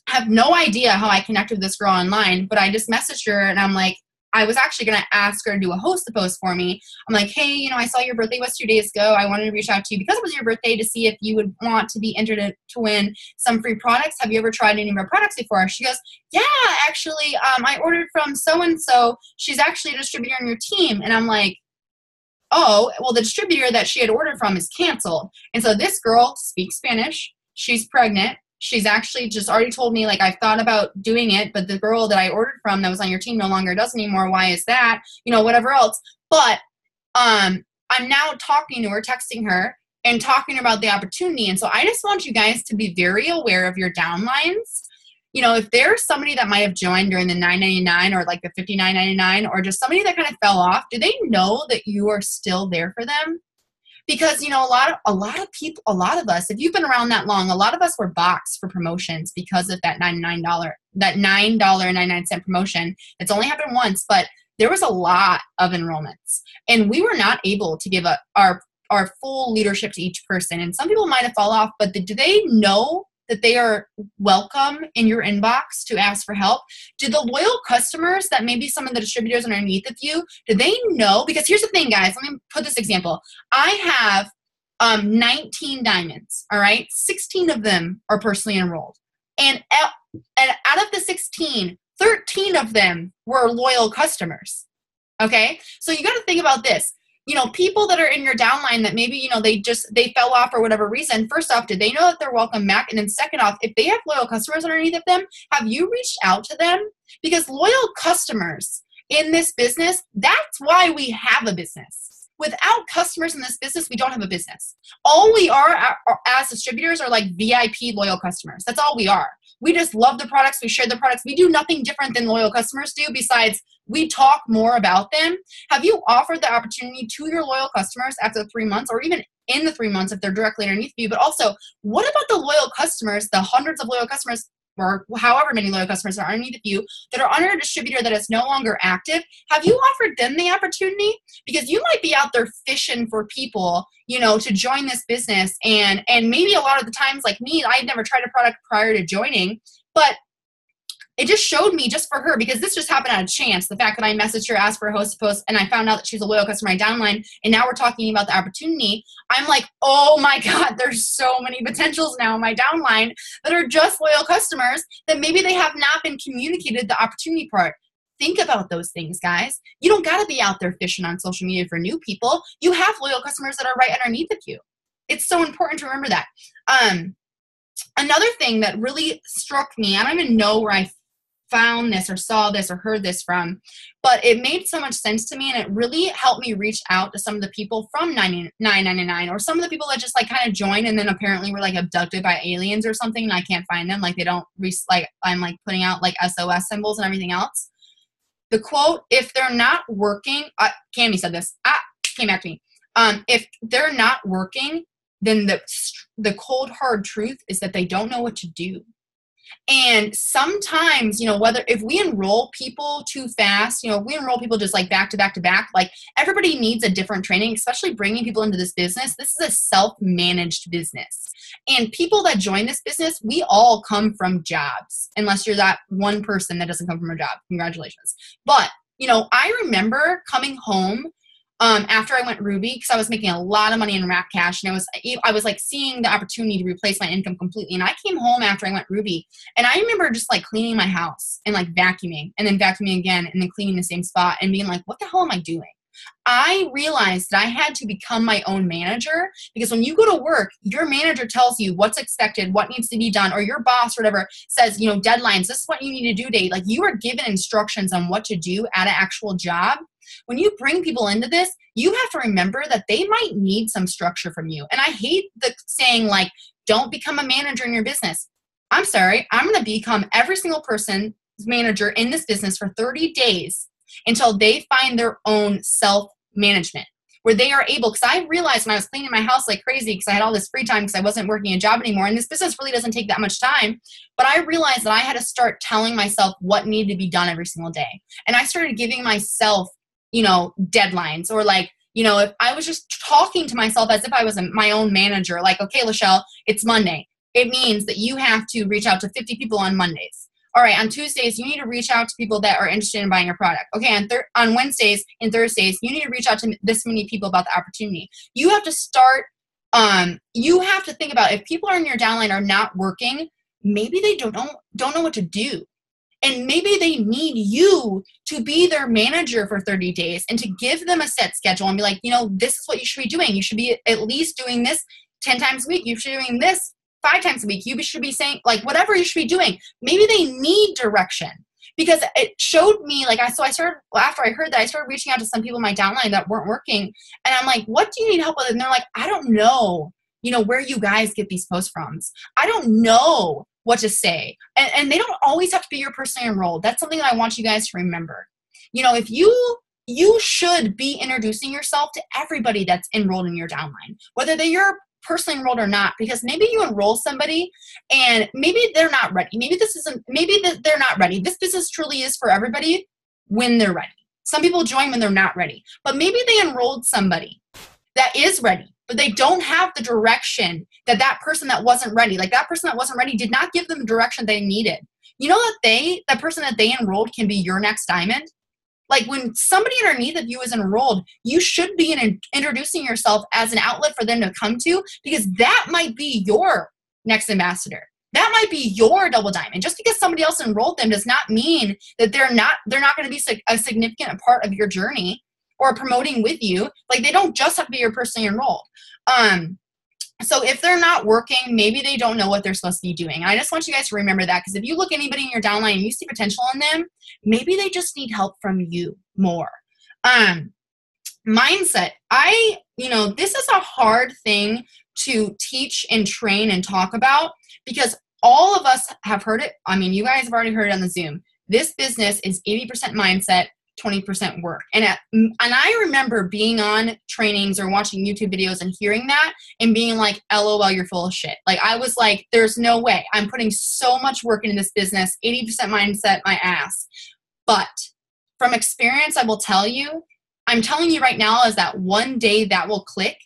[SPEAKER 1] have no idea how I connected with this girl online, but I just messaged her and I'm like, I was actually going to ask her to do a host post for me. I'm like, hey, I saw your birthday was 2 days ago. I wanted to reach out to you because it was your birthday to see if you would want to be entered to win some free products. Have you ever tried any of our products before? She goes, yeah, actually, I ordered from so-and-so. She's actually a distributor on your team. And I'm like, oh, well, the distributor that she had ordered from is canceled. And so this girl speaks Spanish. She's pregnant. She's actually just already told me, like, I've thought about doing it, but the girl that I ordered from that was on your team no longer does anymore. Why is that? Whatever else. But I'm now talking to her, texting her, and talking about the opportunity. And so I just want you guys to be very aware of your downlines. If there's somebody that might have joined during the $9.99 or like the $59.99 or just somebody that kind of fell off, do they know that you are still there for them? Because, a lot of people, a lot of us, if you've been around that long, a lot of us were boxed for promotions because of that $9.99 promotion. It's only happened once, but there was a lot of enrollments and we were not able to give our full leadership to each person. And some people might have fallen off, but do they know that they are welcome in your inbox to ask for help? Do the loyal customers that maybe some of the distributors underneath of you, do they know? Because here's the thing, guys. Let me put this example. I have 19 diamonds, all right? 16 of them are personally enrolled. And out of the 16, 13 of them were loyal customers, okay? So you got to think about this. People that are in your downline that maybe, they fell off for whatever reason. First off, did they know that they're welcome back? And then second off, if they have loyal customers underneath of them, have you reached out to them? Because loyal customers in this business, that's why we have a business. Without customers in this business, we don't have a business. All we are as distributors are like VIP loyal customers. That's all we are. We just love the products. We share the products. We do nothing different than loyal customers do besides we talk more about them. Have you offered the opportunity to your loyal customers after 3 months or even in the 3 months if they're directly underneath you? But also, what about the loyal customers, the hundreds of loyal customers or however many loyal customers are underneath you that are under a distributor that is no longer active? Have you offered them the opportunity? Because you might be out there fishing for people, to join this business. And maybe a lot of the times, like me, I had never tried a product prior to joining, but it just showed me just for her, because this just happened out of chance. The fact that I messaged her, asked for a host post, and I found out that she's a loyal customer, my downline, and now we're talking about the opportunity. I'm like, oh my God, there's so many potentials now in my downline that are just loyal customers that maybe they have not been communicated the opportunity part. Think about those things, guys. You don't got to be out there fishing on social media for new people. You have loyal customers that are right underneath of you. It's so important to remember that. Another thing that really struck me, I don't even know where I found this or saw this or heard this from, but it made so much sense to me, and it really helped me reach out to some of the people from $9.99 or some of the people that just like kind of joined and then apparently were like abducted by aliens or something and I can't find them. Like they don't like I'm like putting out like SOS symbols and everything else. The quote, if they're not working, Cami said this, came back to me. If they're not working, then the cold hard truth is that they don't know what to do. And sometimes, if we enroll people too fast, if we enroll people just like back to back to back, like everybody needs a different training, especially bringing people into this business. This is a self-managed business. And people that join this business, we all come from jobs, unless you're that one person that doesn't come from a job. Congratulations. But, I remember coming home after I went Ruby, because I was making a lot of money in Rack Cash, and I was like seeing the opportunity to replace my income completely. And I came home after I went Ruby, and I remember just like cleaning my house and like vacuuming and then vacuuming again and then cleaning the same spot and being like, what the hell am I doing? I realized that I had to become my own manager, because when you go to work, your manager tells you what's expected, what needs to be done, or your boss or whatever says, you know, deadlines, this is what you need to do today. Like, you are given instructions on what to do at an actual job. When you bring people into this, you have to remember that they might need some structure from you. And I hate the saying like, don't become a manager in your business. I'm sorry, I'm going to become every single person's manager in this business for 30 days until they find their own self-management, where they are able, because I realized when I was cleaning my house like crazy, because I had all this free time because I wasn't working a job anymore, and this business really doesn't take that much time, but I realized that I had to start telling myself what needed to be done every single day. And I started giving myself, you know, deadlines, or like, you know, if I was just talking to myself as if I was my own manager, like, okay, Lachelle, it's Monday. It means that you have to reach out to 50 people on Mondays. All right, on Tuesdays, you need to reach out to people that are interested in buying your product. Okay, on Wednesdays and Thursdays, you need to reach out to this many people about the opportunity. You have to start, you have to think about, if people in your downline are not working, maybe they don't know what to do. And maybe they need you to be their manager for 30 days and to give them a set schedule and be like, you know, this is what you should be doing. You should be at least doing this 10 times a week. You should be doing this 5 times a week. You should be saying, like, whatever you should be doing. Maybe they need direction, because it showed me, like, after I heard that, I started reaching out to some people in my downline that weren't working. And I'm like, what do you need help with? And they're like, I don't know, you know, where you guys get these posts from. I don't know what to say. And they don't always have to be your personally enrolled. That's something that I want you guys to remember. You know, if you should be introducing yourself to everybody that's enrolled in your downline, whether they're personally enrolled or not, because maybe you enroll somebody and maybe they're not ready. Maybe they're not ready. This business truly is for everybody when they're ready. Some people join when they're not ready, but maybe they enrolled somebody that is ready, but they don't have the direction that person that wasn't ready, like that person that wasn't ready did not give them the direction they needed. You know that that person that they enrolled can be your next diamond. Like, when somebody underneath of you is enrolled, you should be introducing yourself as an outlet for them to come to, because that might be your next ambassador. That might be your double diamond. Just because somebody else enrolled them does not mean that they're not going to be a significant part of your journey or promoting with you. Like, they don't just have to be your personally enrolled. So if they're not working, maybe they don't know what they're supposed to be doing. I just want you guys to remember that, because if you look anybody in your downline and you see potential in them, maybe they just need help from you more. Mindset. This is a hard thing to teach and train and talk about, because all of us have heard it. I mean, you guys have already heard it on the Zoom. This business is 80% mindset, 20% work. And I remember being on trainings or watching YouTube videos and hearing that and being like, LOL, you're full of shit. Like, I was like, there's no way. I'm putting so much work into this business, 80% mindset, my ass. But from experience, I will tell you, I'm telling you right now, is that one day that will click,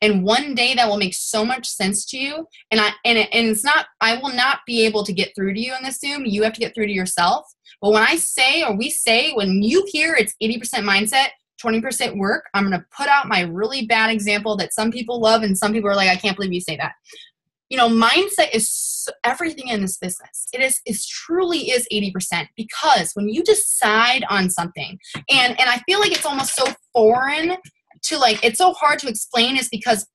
[SPEAKER 1] and one day that will make so much sense to you. And it's not, I will not be able to get through to you in this Zoom. You have to get through to yourself. But when I say, or we say, when you hear it's 80% mindset, 20% work, I'm going to put out my really bad example that some people love and some people are like, I can't believe you say that. You know, mindset is everything in this business. It truly is 80%, because when you decide on something, and I feel like it's almost so foreign to, like, it's so hard to explain, is because,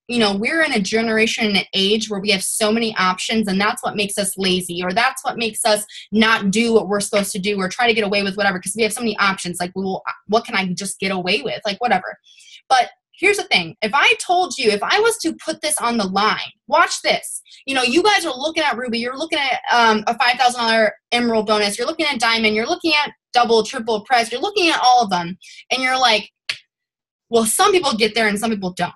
[SPEAKER 1] you know, we're in a generation and an age where we have so many options, and that's what makes us lazy, or that's what makes us not do what we're supposed to do, or try to get away with whatever, because we have so many options. Like, well, what can I just get away with? Like, whatever. But here's the thing. If I told you, if I was to put this on the line, watch this. You know, you guys are looking at Ruby, you're looking at a $5,000 Emerald bonus, you're looking at Diamond, you're looking at double, triple price, you're looking at all of them, and you're like, well, some people get there and some people don't.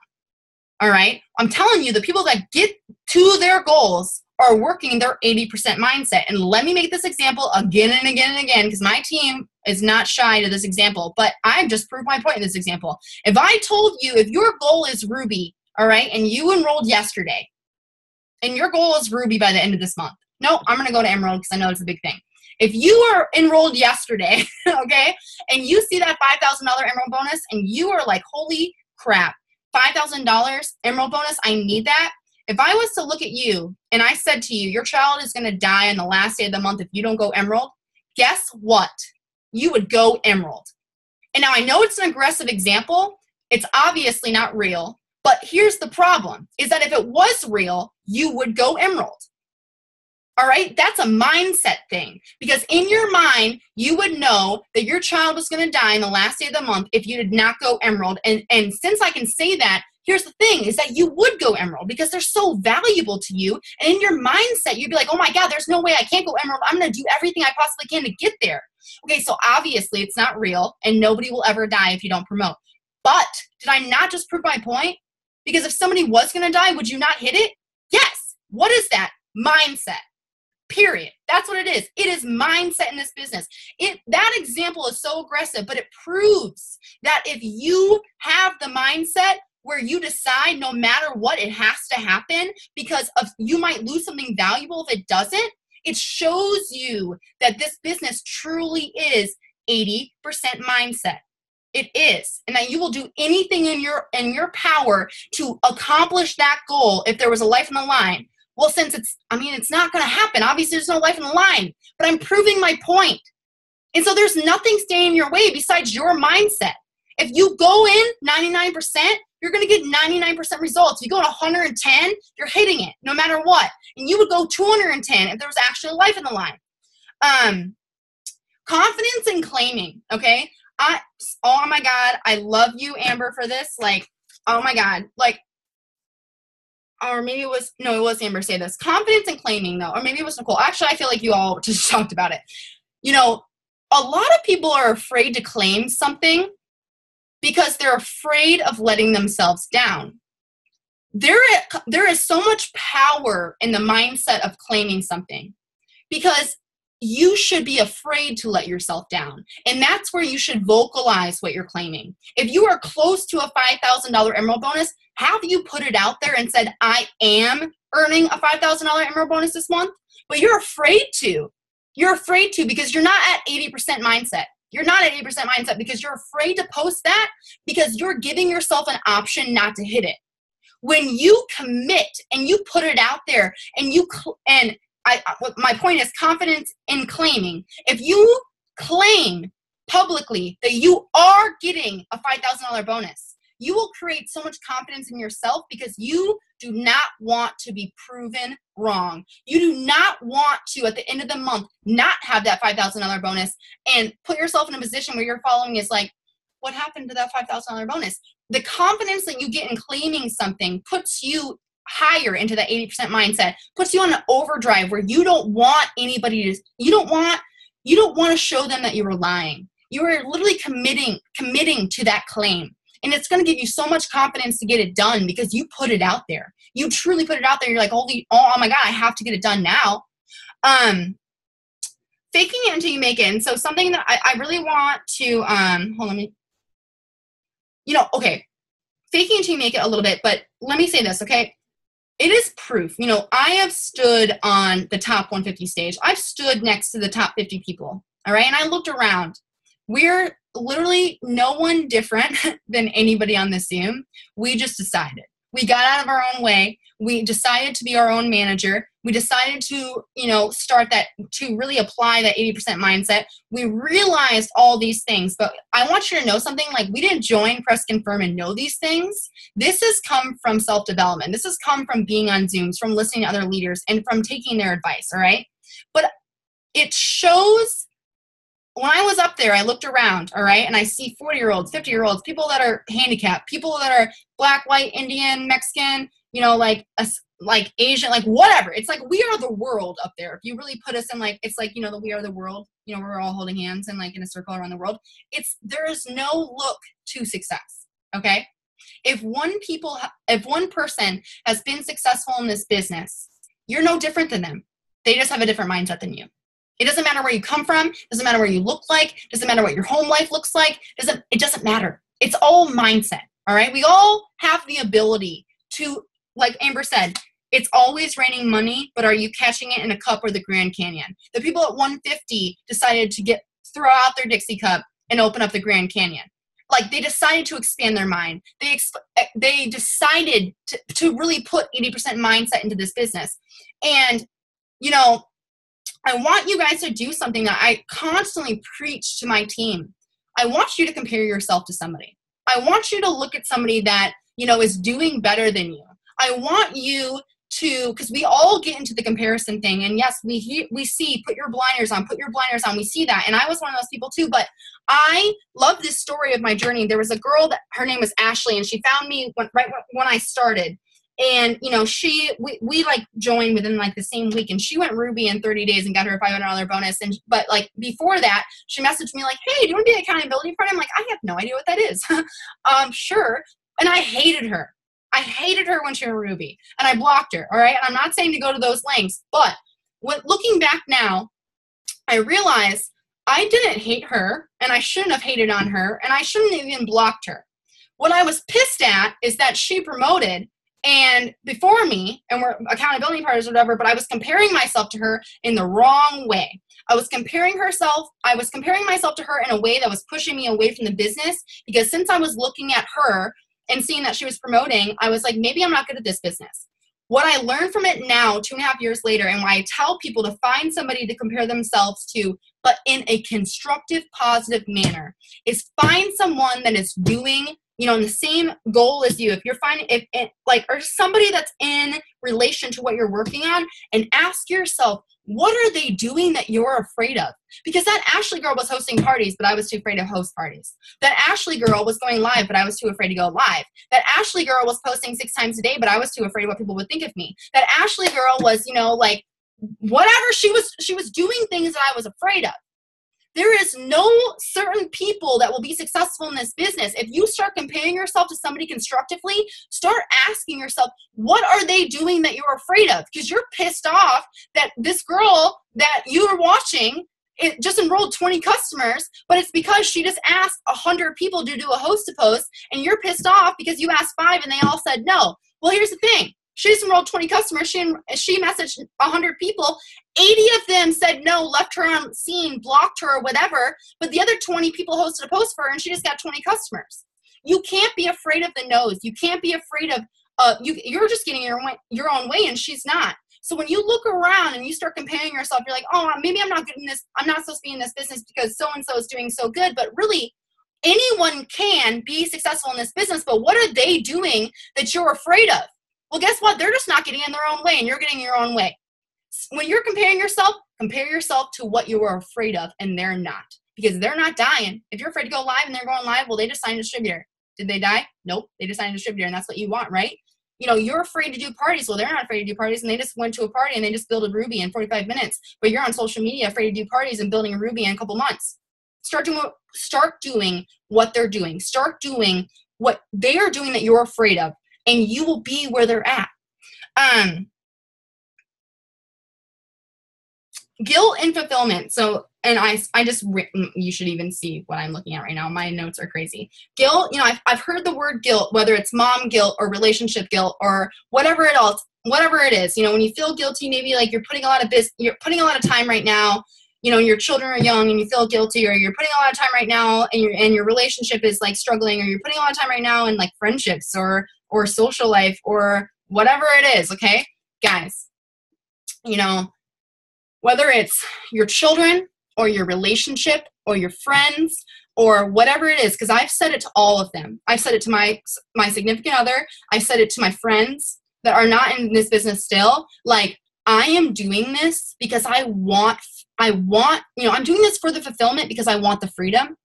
[SPEAKER 1] All right. I'm telling you, the people that get to their goals are working their 80% mindset. And let me make this example again and again and again, because my team is not shy to this example, but I've just proved my point in this example. If I told you, if your goal is Ruby, all right, and you enrolled yesterday, and your goal is Ruby by the end of this month. No, I'm going to go to Emerald because I know it's a big thing. If you are enrolled yesterday, okay, and you see that $5,000 Emerald bonus and you are like, holy crap, $5,000 Emerald bonus, I need that. If I was to look at you and I said to you, your child is going to die on the last day of the month if you don't go Emerald, guess what? You would go Emerald. And now I know it's an aggressive example. It's obviously not real. But here's the problem, is that if it was real, you would go Emerald. All right? That's a mindset thing. Because in your mind, you would know that your child was going to die on the last day of the month if you did not go Emerald. And since I can say that, here's the thing, is that you would go Emerald because they're so valuable to you. And in your mindset, you'd be like, oh my God, there's no way I can't go Emerald. I'm going to do everything I possibly can to get there. Okay, so obviously it's not real and nobody will ever die if you don't promote. But did I not just prove my point? Because if somebody was going to die, would you not hit it? Yes. What is that? Mindset. Period. That's what it is. It is mindset in this business. That example is so aggressive, but it proves that if you have the mindset where you decide no matter what, it has to happen because of you might lose something valuable if it doesn't, it shows you that this business truly is 80% mindset. It is. And that you will do anything in your power to accomplish that goal if there was a life on the line. Well, since it's not going to happen. Obviously, there's no life on the line. But I'm proving my point. And so there's nothing standing in your way besides your mindset. If you go in 99%, you're going to get 99% results. If you go to 110, you're hitting it no matter what. And you would go 210 if there was actually a life in the line. Confidence in claiming, okay? Oh my God, I love you, Amber, for this. Like, oh my God. Like, or maybe it was Amber say this. Confidence in claiming, though. Or maybe it was Nicole. Actually, I feel like you all just talked about it. You know, a lot of people are afraid to claim something because they're afraid of letting themselves down. There is so much power in the mindset of claiming something because you should be afraid to let yourself down. And that's where you should vocalize what you're claiming. If you are close to a $5,000 Emerald bonus, have you put it out there and said, I am earning a $5,000 Emerald bonus this month? But you're afraid to. You're afraid to because you're not at 80% mindset. You're not at 80% mindset because you're afraid to post that because you're giving yourself an option not to hit it. When you commit and you put it out there my point is confidence in claiming. If you claim publicly that you are getting a $5,000 bonus, you will create so much confidence in yourself because you do not want to be proven wrong. You do not want to, at the end of the month, not have that $5,000 bonus and put yourself in a position where your following is like, what happened to that $5,000 bonus? The confidence that you get in claiming something puts you higher into that 80% mindset, puts you on an overdrive where you don't want anybody to, you don't want to show them that you were lying. You are literally committing to that claim. And it's going to give you so much confidence to get it done because you put it out there. You truly put it out there. You're like, oh my God, I have to get it done now. Faking it until you make it. And so something that I really want to, faking until you make it a little bit, but let me say this, okay? It is proof. You know, I have stood on the top 150 stage. I've stood next to the top 50 people, all right? And I looked around. We're literally no one different than anybody on this Zoom. We just decided. We got out of our own way. We decided to be our own manager. We decided to, start that, to really apply that 80% mindset. We realized all these things, but I want you to know something, like we didn't join Press Confirm and know these things. This has come from self-development. This has come from being on Zooms, from listening to other leaders, and from taking their advice, all right? But it shows, when I was up there, I looked around, all right, and I see 40-year-olds, 50-year-olds, people that are handicapped, people that are Black, white, Indian, Mexican, like Asian, like whatever. It's like we are the world up there. If you really put us in, like, it's like, the we are the world, we're all holding hands and like in a circle around the world. There is no look to success, okay? If one person has been successful in this business, you're no different than them. They just have a different mindset than you. It doesn't matter where you come from. It doesn't matter what you look like. It doesn't matter what your home life looks like. It doesn't matter. It's all mindset, all right? We all have the ability to, like Amber said, It's always raining money, but are you catching it in a cup or the Grand Canyon? The people at 150 decided to throw out their Dixie cup and open up the Grand Canyon. Like, they decided to expand their mind. They decided to really put 80% mindset into this business. And, you know, I want you guys to do something that I constantly preach to my team. I want you to compare yourself to somebody. I want you to look at somebody that, you know, is doing better than you. I want you to, because we all get into the comparison thing. And yes, we see, put your blinders on. We see that. And I was one of those people too. But I love this story of my journey. There was a girl that her name was Ashley, and she found me right when I started. And, you know, we like joined within like the same week, and she went Ruby in 30 days and got her a $500 bonus. But like before that, she messaged me like, hey, do you want to be an accountability partner? I'm like, I have no idea what that is. Sure. And I hated her. I hated her when she was Ruby, and I blocked her. All right. And I'm not saying to go to those lengths, but looking back now, I realized I didn't hate her, and I shouldn't have hated on her, and I shouldn't have even blocked her. What I was pissed at is that she promoted and before me, and we're accountability partners or whatever, but I was comparing myself to her in the wrong way. I was comparing myself to her in a way that was pushing me away from the business, because since I was looking at her and seeing that she was promoting, I was like, maybe I'm not good at this business. What I learned from it now, 2.5 years later, and why I tell people to find somebody to compare themselves to, but in a constructive, positive manner, is find someone that is doing, you know, in the same goal as you. If you're finding, or somebody that's in relation to what you're working on, and ask yourself, what are they doing that you're afraid of? Because that Ashley girl was hosting parties, but I was too afraid to host parties. That Ashley girl was going live, but I was too afraid to go live. That Ashley girl was posting 6 times a day, but I was too afraid of what people would think of me. That Ashley girl was, you know, like, whatever, she was doing things that I was afraid of. There is no certain people that will be successful in this business. If you start comparing yourself to somebody constructively, start asking yourself, what are they doing that you're afraid of? Because you're pissed off that this girl that you are watching, it just enrolled 20 customers, but it's because she just asked 100 people to do a host-to-post, and you're pissed off because you asked 5 and they all said no. Well, here's the thing. She just enrolled 20 customers. She messaged 100 people. 80 of them said no, left her on scene, blocked her or whatever. But the other 20 people hosted a post for her, and she just got 20 customers. You can't be afraid of the no's. You can't be afraid of, you're just getting your own way, and she's not. So when you look around and you start comparing yourself, you're like, oh, maybe I'm not good in this. I'm not supposed to be in this business because so-and-so is doing so good. But really, anyone can be successful in this business. But what are they doing that you're afraid of? Well, guess what? They're just not getting in their own way, and you're getting your own way. When you're comparing yourself, compare yourself to what you are afraid of, and they're not. Because they're not dying. If you're afraid to go live and they're going live, well, they just signed a distributor. Did they die? Nope. They just signed a distributor, and that's what you want, right? You know, you're afraid to do parties. Well, they're not afraid to do parties, and they just went to a party, and they just built a Ruby in 45 minutes. But you're on social media afraid to do parties and building a Ruby in a couple months. Start doing what they're doing. Start doing what they are doing that you're afraid of, and you will be where they're at. Guilt and fulfillment. So, and you should even see what I'm looking at right now. My notes are crazy. Guilt, you know, I've heard the word guilt, whether it's mom guilt or relationship guilt or whatever it is. You know, when you feel guilty, maybe like you're putting a lot of time right now, you know, your children are young and you feel guilty, or you're putting a lot of time right now and your relationship is like struggling, or you're putting a lot of time right now in like friendships or social life or whatever it is. Okay, guys, you know, whether it's your children or your relationship or your friends or whatever it is, because I've said it to all of them. I've said it to my significant other. I've said it to my friends that are not in this business still. Like, I am doing this because I want, you know, I'm doing this for the fulfillment because I want the freedom.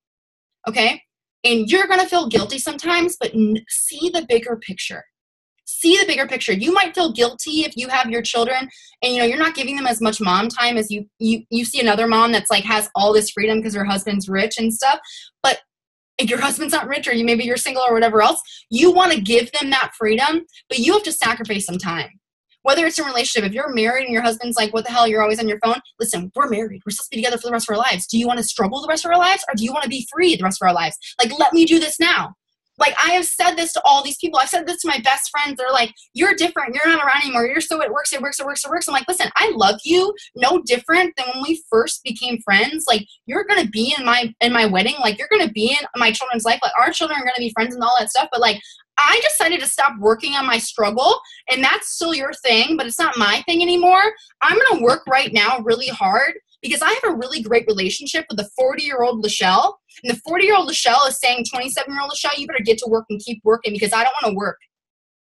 [SPEAKER 1] Okay. And you're going to feel guilty sometimes, but see the bigger picture. See the bigger picture. You might feel guilty if you have your children and, you know, you're not giving them as much mom time as you see another mom that's like has all this freedom because her husband's rich and stuff. But if your husband's not rich, or maybe you're single or whatever else, you want to give them that freedom, but you have to sacrifice some time. Whether it's in a relationship, if you're married and your husband's like, what the hell, you're always on your phone. Listen, we're married. We're supposed to be together for the rest of our lives. Do you want to struggle the rest of our lives, or do you want to be free the rest of our lives? Like, let me do this now. Like, I have said this to all these people. I've said this to my best friends. They're like, you're different. You're not around anymore. You're so, it works. I'm like, listen, I love you no different than when we first became friends. Like, you're going to be in my wedding. Like, you're going to be in my children's life. Like, our children are going to be friends and all that stuff. But like, I decided to stop working on my struggle, and that's still your thing, but it's not my thing anymore. I'm going to work right now really hard because I have a really great relationship with the 40-year-old Lachelle. And the 40-year-old Lachelle is saying, 27-year-old Lachelle, you better get to work and keep working because I don't want to work.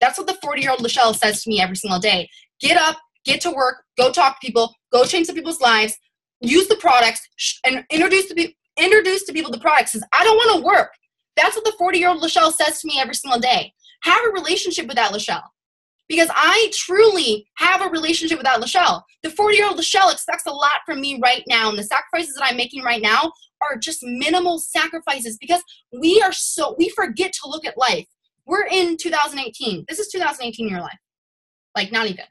[SPEAKER 1] That's what the 40-year-old Lachelle says to me every single day. Get up, get to work, go talk to people, go change some people's lives, use the products, and introduce to people the products. Says, I don't want to work. That's what the 40-year-old Lachelle says to me every single day. Have a relationship with that Lachelle. Because I truly have a relationship with that Lachelle. The 40-year-old Lachelle expects a lot from me right now. And the sacrifices that I'm making right now are just minimal sacrifices because we forget to look at life. We're in 2018. This is 2018 in your life. Like, not even.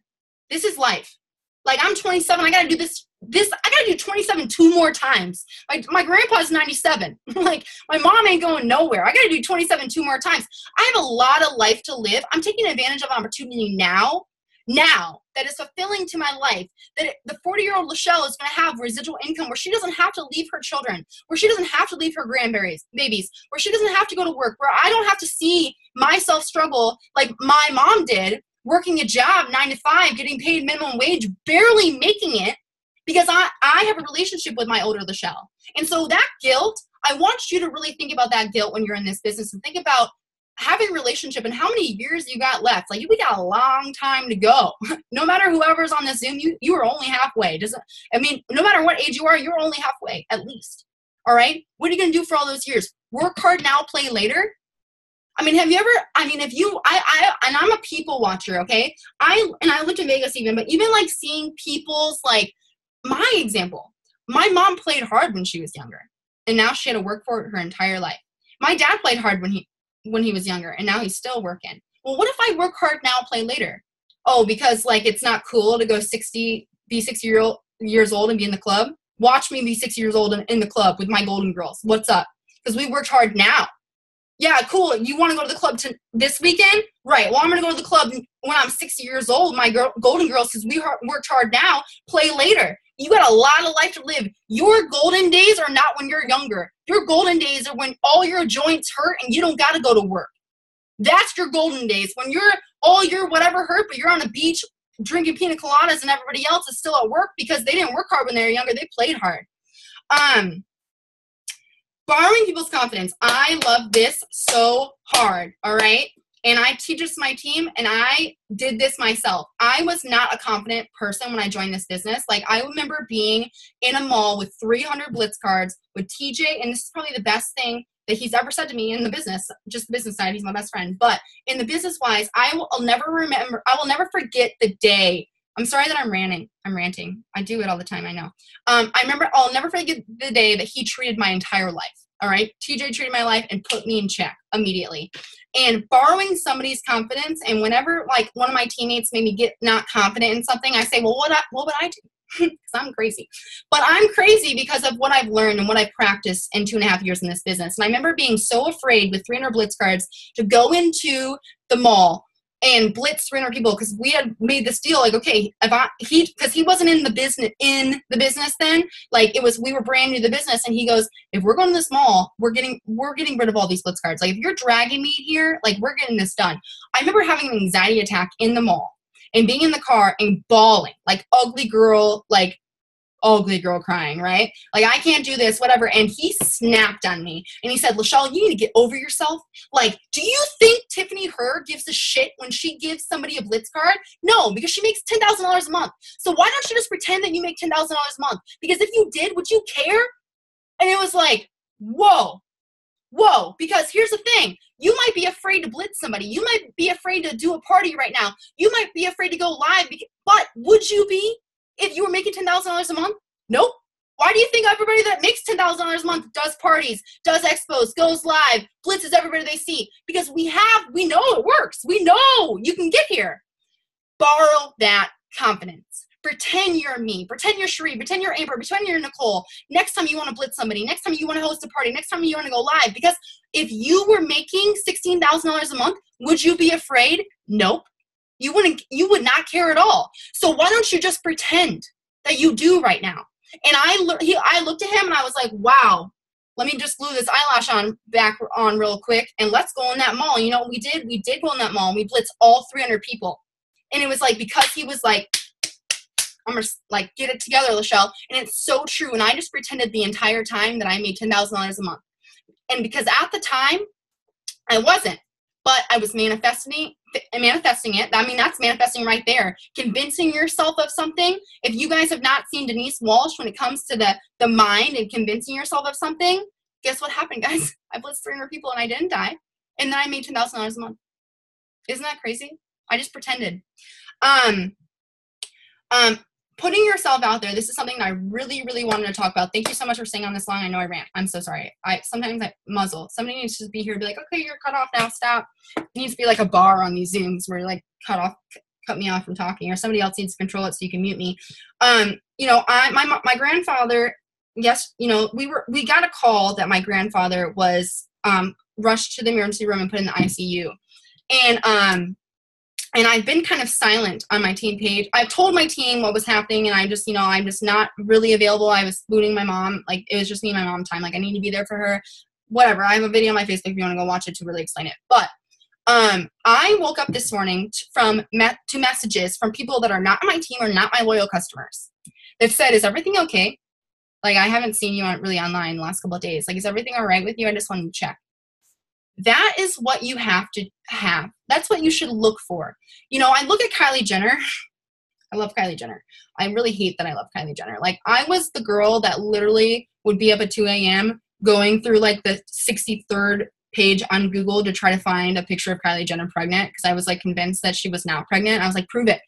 [SPEAKER 1] This is life. Like, I'm 27. I got to do this. I got to do 27 2 more times. My grandpa's 97. Like, my mom ain't going nowhere. I got to do 27 2 more times. I have a lot of life to live. I'm taking advantage of an opportunity now that is fulfilling to my life, that the 40-year-old Lachelle is going to have residual income where she doesn't have to leave her children, where she doesn't have to leave her babies, where she doesn't have to go to work, where I don't have to see myself struggle like my mom did, working a job 9 to 5, getting paid minimum wage, barely making it, because I have a relationship with my older Lachelle. And so that guilt, I want you to really think about that guilt when you're in this business and think about having a relationship and how many years you got left. Like, we got a long time to go. No matter whoever's on this Zoom, you are only halfway. No matter what age you are, you're only halfway at least. All right? What are you going to do for all those years? Work hard now, play later? I mean, and I'm a people watcher, okay? I lived in Vegas but even like seeing people's, like, my example, my mom played hard when she was younger, and now she had to work for it her entire life. My dad played hard when he was younger, and now he's still working. Well, what if I work hard now, play later? Oh, because like it's not cool to go be 60 years old and be in the club? Watch me be 60 years old and in the club with my Golden Girls. What's up? Because we worked hard now. Yeah, cool. You want to go to the club this weekend? Right. Well, I'm going to go to the club when I'm 60 years old. My Golden Girls, because we worked hard now, play later. You got a lot of life to live. Your golden days are not when you're younger. Your golden days are when all your joints hurt and you don't got to go to work. That's your golden days. When all your whatever hurt, but you're on the beach drinking pina coladas and everybody else is still at work because they didn't work hard when they were younger. They played hard. Borrowing people's confidence. I love this so hard, all right? And I teach this to my team, and I did this myself. I was not a confident person when I joined this business. Like, I remember being in a mall with 300 Blitz cards with TJ, and this is probably the best thing that he's ever said to me in the business, just the business side. He's my best friend. But in the business-wise, I will never forget the day. I'm sorry that I'm ranting. I do it all the time, I know. I'll never forget the day that he treated my entire life. All right. TJ treated my life and put me in check immediately. And borrowing somebody's confidence, and whenever like one of my teammates made me get not confident in something, I say, well, what would I do? Because I'm crazy. But I'm crazy because of what I've learned and what I've practiced in 2.5 years in this business. And I remember being so afraid with 300 Blitz cards to go into the mall and blitz 300 people, because we had made this deal, like, okay, because he wasn't in the business then, like we were brand new to the business, and he goes, if we're going to this mall, we're getting rid of all these blitz cards. Like, if you're dragging me here, like, we're getting this done. I remember having an anxiety attack in the mall and being in the car and bawling, like ugly girl crying, right? Like, I can't do this, whatever. And he snapped on me and he said, Lachelle, you need to get over yourself. Like, do you think Tiffany Herr gives a shit when she gives somebody a Blitz card? No, because she makes $10,000 a month. So why don't you just pretend that you make $10,000 a month? Because if you did, would you care? And it was like, whoa, because here's the thing. You might be afraid to blitz somebody. You might be afraid to do a party right now. You might be afraid to go live, but would you be? If you were making $10,000 a month? Nope. Why do you think everybody that makes $10,000 a month does parties, does expos, goes live, blitzes everybody they see? Because we know it works. We know you can get here. Borrow that confidence. Pretend you're me. Pretend you're Cherie. Pretend you're Amber. Pretend you're Nicole. Next time you want to blitz somebody. Next time you want to host a party. Next time you want to go live. Because if you were making $16,000 a month, would you be afraid? Nope. You would not care at all. So why don't you just pretend that you do right now? And I looked at him and I was like, wow, let me just glue this eyelash back on real quick and let's go in that mall. You know what we did? We did go in that mall and we blitzed all 300 people. And it was like, because he was like, I'm going to like get it together, Lachelle. And it's so true. And I just pretended the entire time that I made $10,000 a month. And because at the time I wasn't, but I was manifesting it. I mean, that's manifesting right there. Convincing yourself of something. If you guys have not seen Denise Walsh when it comes to the mind and convincing yourself of something, guess what happened, guys? I blitzed 300 people and I didn't die. And then I made $10,000 a month. Isn't that crazy? I just pretended. Putting yourself out there. This is something that I really, really wanted to talk about. Thank you so much for staying on this long. I know I ran. I'm so sorry. Sometimes I muzzle. Somebody needs to be here to be like, okay, you're cut off now. Stop. It needs to be like a bar on these Zooms where you like cut me off from talking, or somebody else needs to control it so you can mute me. You know, my grandfather. Yes, you know, we got a call that my grandfather was rushed to the emergency room and put in the ICU, and I've been kind of silent on my team page. I've told my team what was happening, and I'm just not really available. I was booting my mom. Like, it was just me and my mom time. Like, I need to be there for her. Whatever. I have a video on my Facebook if you want to go watch it to really explain it. But I woke up this morning to messages from people that are not on my team or not my loyal customers that said, is everything okay? Like, I haven't seen you really online the last couple of days. Like, is everything all right with you? I just wanted to check. That is what you have to have. That's what you should look for. You know, I look at Kylie Jenner. I love Kylie Jenner. I really hate that I love Kylie Jenner. Like, I was the girl that literally would be up at 2 a.m. going through like the 63rd page on Google to try to find a picture of Kylie Jenner pregnant, because I was like convinced that she was now pregnant. I was like, prove it.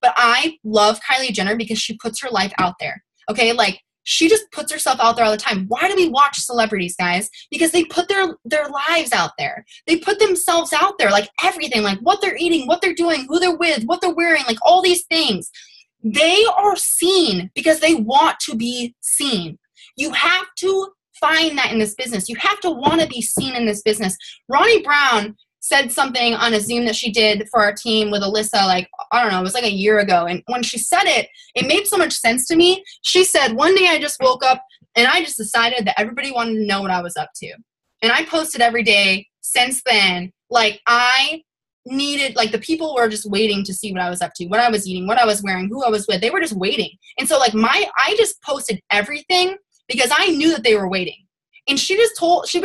[SPEAKER 1] But I love Kylie Jenner because she puts her life out there. Okay, like, she just puts herself out there all the time. Why do we watch celebrities, guys? Because they put their lives out there. They put themselves out there, like everything, like what they're eating, what they're doing, who they're with, what they're wearing, like all these things. They are seen because they want to be seen. You have to find that in this business. You have to want to be seen in this business. Ronnie Brown said something on a Zoom that she did for our team with Alyssa, like, I don't know, it was like a year ago. And when she said it, it made so much sense to me. She said, one day I just woke up and I just decided that everybody wanted to know what I was up to. And I posted every day since then. Like, I needed, like, the people were just waiting to see what I was up to, what I was eating, what I was wearing, who I was with. They were just waiting. And so, like, I just posted everything because I knew that they were waiting. And she was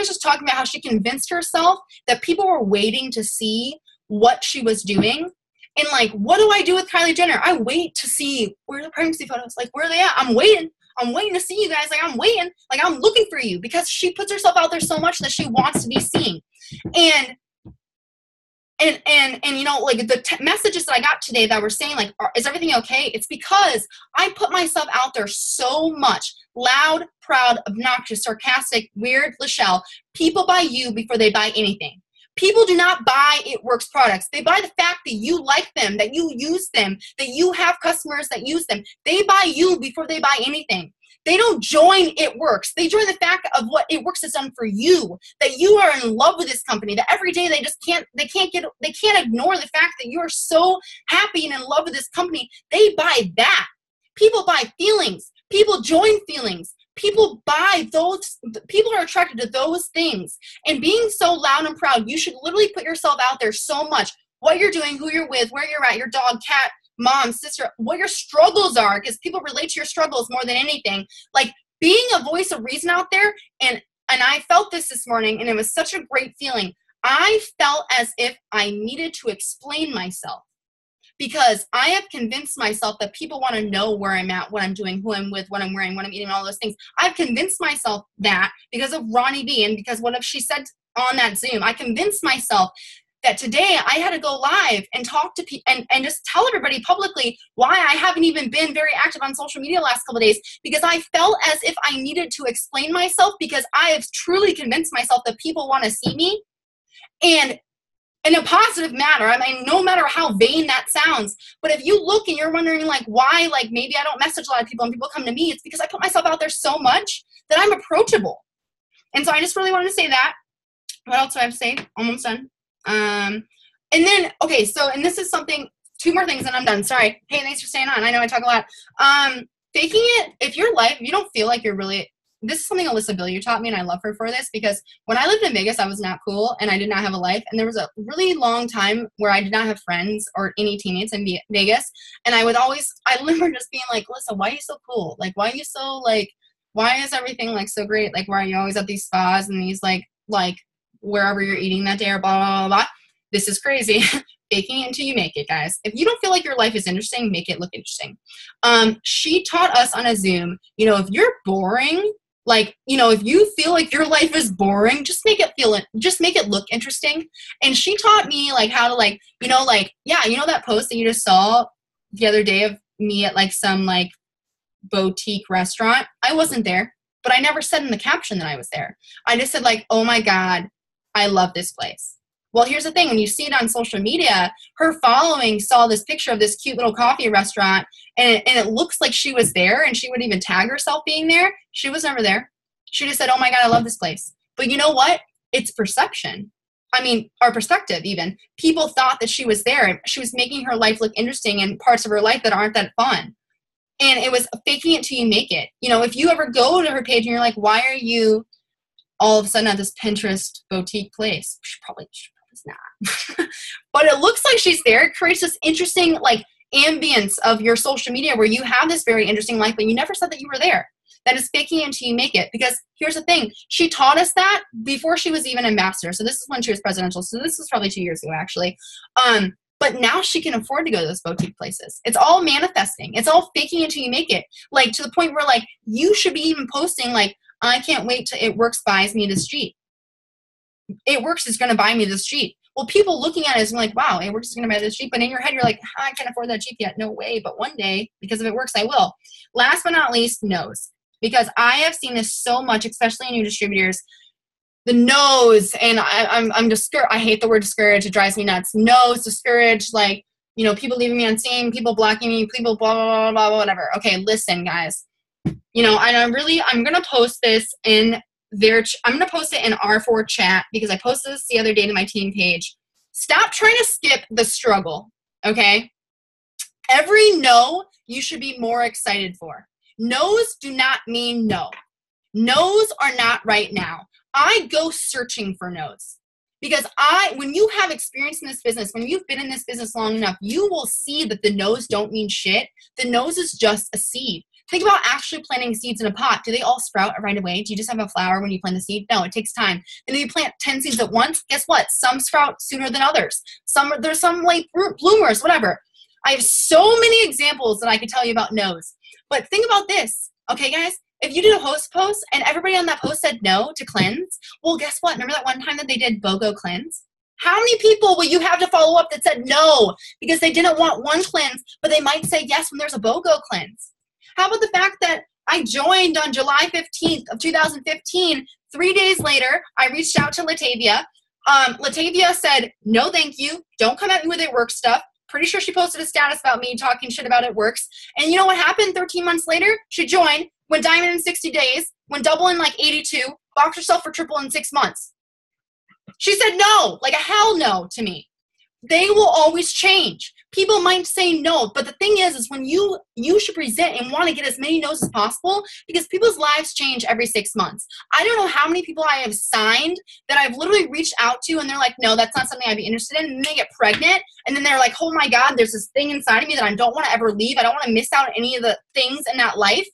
[SPEAKER 1] just talking about how she convinced herself that people were waiting to see what she was doing. And like, what do I do with Kylie Jenner? I wait to see where the pregnancy photos, like, where are they at? I'm waiting to see you guys. Like, I'm waiting, like, I'm looking for you, because she puts herself out there so much that she wants to be seen. And you know, like the messages that I got today that were saying like, is everything okay? It's because I put myself out there so much. Loud, proud, obnoxious, sarcastic, weird, Lachelle. People buy you before they buy anything. People do not buy It Works products. They buy the fact that you like them, that you use them, that you have customers that use them. They buy you before they buy anything. They don't join It Works. They join the fact of what It Works has done for you, that you are in love with this company, that every day they can't ignore the fact that you are so happy and in love with this company. They buy that. People buy feelings. People join feelings. People buy those. People are attracted to those things. And being so loud and proud, you should literally put yourself out there so much. What you're doing, who you're with, where you're at, your dog, cat, mom, sister, what your struggles are, because people relate to your struggles more than anything. Like, being a voice of reason out there, and I felt this morning, and it was such a great feeling. I felt as if I needed to explain myself, because I have convinced myself that people want to know where I'm at, what I'm doing, who I'm with, what I'm wearing, what I'm eating, all those things. I've convinced myself that because of Ronnie B, and because what she said on that Zoom. I convinced myself that today I had to go live and talk to people and just tell everybody publicly why I haven't even been very active on social media the last couple of days, because I felt as if I needed to explain myself, because I have truly convinced myself that people want to see me. And in a positive manner. I mean, no matter how vain that sounds, but if you look and you're wondering like why, like maybe I don't message a lot of people and people come to me, it's because I put myself out there so much that I'm approachable. And so I just really wanted to say that. What else do I have to say? Almost done. And then, okay, so, and this is something, 2 more things and I'm done. Sorry. Hey, thanks for staying on. I know I talk a lot. Faking it, if your life, you don't feel like you're really, this is something Alyssa Billiard taught me, and I love her for this, because when I lived in Vegas, I was not cool, and I did not have a life, and there was a really long time where I did not have friends or any teammates in Vegas, and I remember just being like, Alyssa, why are you so cool? Like, why are you so, like, why is everything, like, so great? Like, why are you always at these spas and these, like, wherever you're eating that day or blah, blah, blah, blah. This is crazy. Faking it until you make it, guys. If you don't feel like your life is interesting, make it look interesting. She taught us on a Zoom, if you're boring, like, if you feel like your life is boring, just make it look interesting. And she taught me like how to that post that you just saw the other day of me at like some like boutique restaurant. I wasn't there, but I never said in the caption that I was there. I just said like, oh my God, I love this place. Well, here's the thing. When you see it on social media, her following saw this picture of this cute little coffee restaurant, and it looks like she was there, and she would even tag herself being there. She was never there. She just said, oh my God, I love this place. But you know what? It's perception. I mean, our perspective even. People thought that she was there, and she was making her life look interesting in parts of her life that aren't that fun. And it was faking it till you make it. If you ever go to her page and you're like, why are you all of a sudden at this Pinterest boutique place? She probably not. But it looks like she's there. It creates this interesting like ambience of your social media where you have this very interesting life, but you never said that you were there. That is faking it until you make it. Because here's the thing. She taught us that before she was even ambassador. So this is when she was presidential. So this was probably 2 years ago, actually. But now she can afford to go to those boutique places. It's all manifesting. It's all faking it until you make it. Like to the point where like you should be even posting like, I can't wait till It Works buys me this Jeep. It Works is going to buy me this Jeep. Well, people looking at it is like, wow, It Works is going to buy this Jeep. But in your head, you're like, I can't afford that Jeep yet. No way. But one day, because of It Works, I will. Last but not least, no's. Because I have seen this so much, especially in new distributors. The no's, and I'm discouraged. I hate the word discouraged. It drives me nuts. No's, discouraged, like, people leaving me unseen, people blocking me, people blah, blah, blah, blah, whatever. Okay, listen, guys. And I'm going to post this in I'm going to post it in R4 chat because I posted this the other day to my team page. Stop trying to skip the struggle, okay? Every no you should be more excited for. No's do not mean no. No's are not right now. I go searching for no's because when you have experience in this business, when you've been in this business long enough, you will see that the no's don't mean shit. The no's is just a seed. Think about actually planting seeds in a pot. Do they all sprout right away? Do you just have a flower when you plant the seed? No, it takes time. And if you plant 10 seeds at once, guess what? Some sprout sooner than others. There's some late bloomers, whatever. I have so many examples that I could tell you about no's. But think about this, okay, guys? If you did a host post and everybody on that post said no to cleanse, well, guess what? Remember that one time that they did BOGO cleanse? How many people will you have to follow up that said no because they didn't want one cleanse, but they might say yes when there's a BOGO cleanse? How about the fact that I joined on July 15th of 2015. 3 days later, I reached out to Latavia. Latavia said, no, thank you. Don't come at me with It Works stuff. Pretty sure she posted a status about me talking shit about It Works. And you know what happened 13 months later? She joined, went diamond in 60 days, went double in like 82, boxed herself for triple in 6 months. She said no, like a hell no to me. They will always change. People might say no, but the thing is when you should present and want to get as many no's as possible because people's lives change every 6 months. I don't know how many people I have signed that I've literally reached out to and they're like, no, that's not something I'd be interested in. And then they get pregnant and then they're like, oh my God, there's this thing inside of me that I don't want to ever leave. I don't want to miss out on any of the things in that life.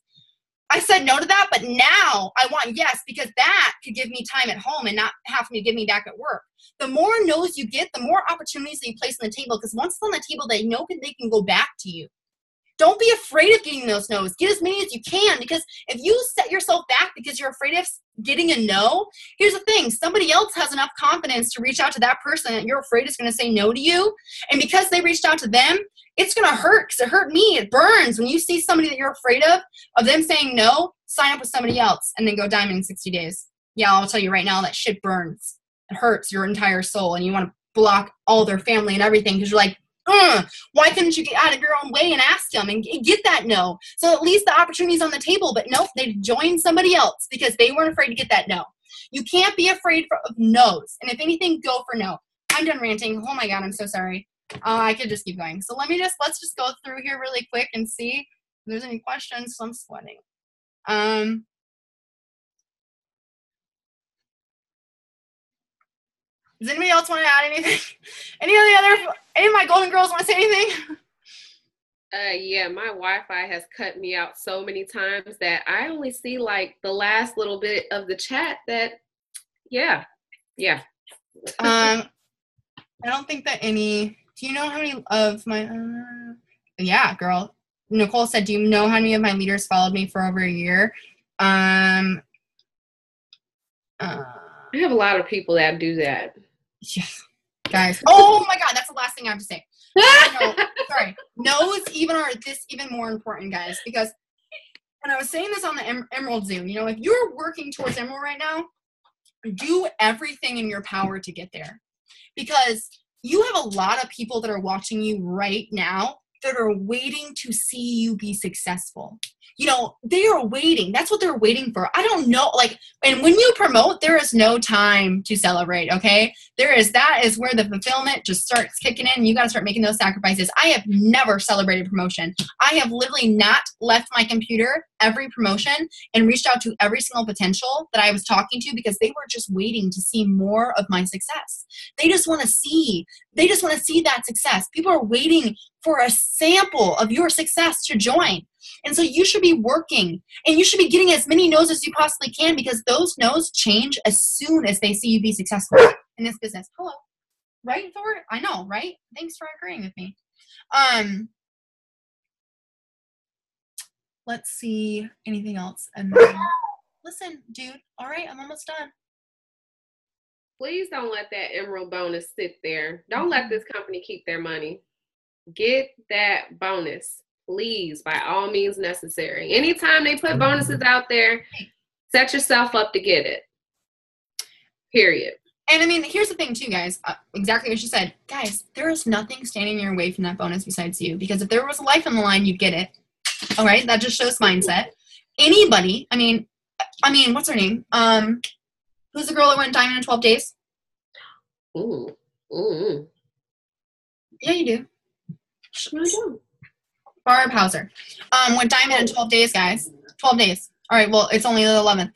[SPEAKER 1] I said no to that, but now I want yes because that could give me time at home and not have to give me back at work. The more no's you get, the more opportunities that you place on the table because once it's on the table, they know they can go back to you. Don't be afraid of getting those no's. Get as many as you can because if you set yourself back because you're afraid of getting a no, here's the thing. Somebody else has enough confidence to reach out to that person that you're afraid is going to say no to you. And because they reached out to them, it's going to hurt because it hurt me. It burns when you see somebody that you're afraid of them saying no, sign up with somebody else and then go diamond in 60 days. Yeah, I'll tell you right now, that shit burns. It hurts your entire soul and you want to block all their family and everything because you're like, why couldn't you get out of your own way and ask them and get that no? So at least the opportunity's on the table, but nope, they joined somebody else because they weren't afraid to get that no. You can't be afraid of no's. And if anything, go for no. I'm done ranting. Oh my God, I'm so sorry. I could just keep going. So let's just go through here really quick and see if there's any questions. So I'm sweating. Does anybody else want to add anything? Any of my golden girls want to say anything?
[SPEAKER 3] Yeah, my Wi-Fi has cut me out so many times that I only see like the last little bit of the chat that, yeah.
[SPEAKER 1] I don't think that any, do you know how many of my, yeah, girl. Nicole said, do you know how many of my leaders followed me for over a year?
[SPEAKER 3] I have a lot of people that do that.
[SPEAKER 1] Yeah, guys. Oh my God, that's the last thing I have to say. No, sorry. No's even more important, guys, because when I was saying this on the Emerald Zoom, you know, if you're working towards Emerald right now, do everything in your power to get there, because you have a lot of people that are watching you right now that are waiting to see you be successful. You know, they are waiting. That's what they're waiting for. I don't know. Like, and when you promote, there is no time to celebrate, okay? That is where the fulfillment just starts kicking in. You got to start making those sacrifices. I have never celebrated promotion. I have literally not left my computer every promotion and reached out to every single potential that I was talking to because they were just waiting to see more of my success. They just want to see that success. People are waiting for a sample of your success to join. And so you should be working and you should be getting as many no's as you possibly can, because those no's change as soon as they see you be successful in this business. Hello. Right, Thor? I know, right? Thanks for agreeing with me. Let's see anything else. And then, listen, dude. All right, I'm almost done.
[SPEAKER 3] Please don't let that Emerald bonus sit there. Don't let this company keep their money. Get that bonus, please, by all means necessary. Anytime they put bonuses out there, set yourself up to get it. Period.
[SPEAKER 1] And I mean, here's the thing too, guys. Exactly what you said. Guys, there is nothing standing in your way from that bonus besides you. Because if there was a life on the line, you'd get it. All right? That just shows mindset. Anybody, I mean, what's her name? Who's the girl that went diamond in 12 days?
[SPEAKER 3] Ooh. Ooh.
[SPEAKER 1] Yeah, you do.
[SPEAKER 3] I do.
[SPEAKER 1] Barb Hauser. Went diamond in 12 days, guys. 12 days. All right, well, it's only the 11th.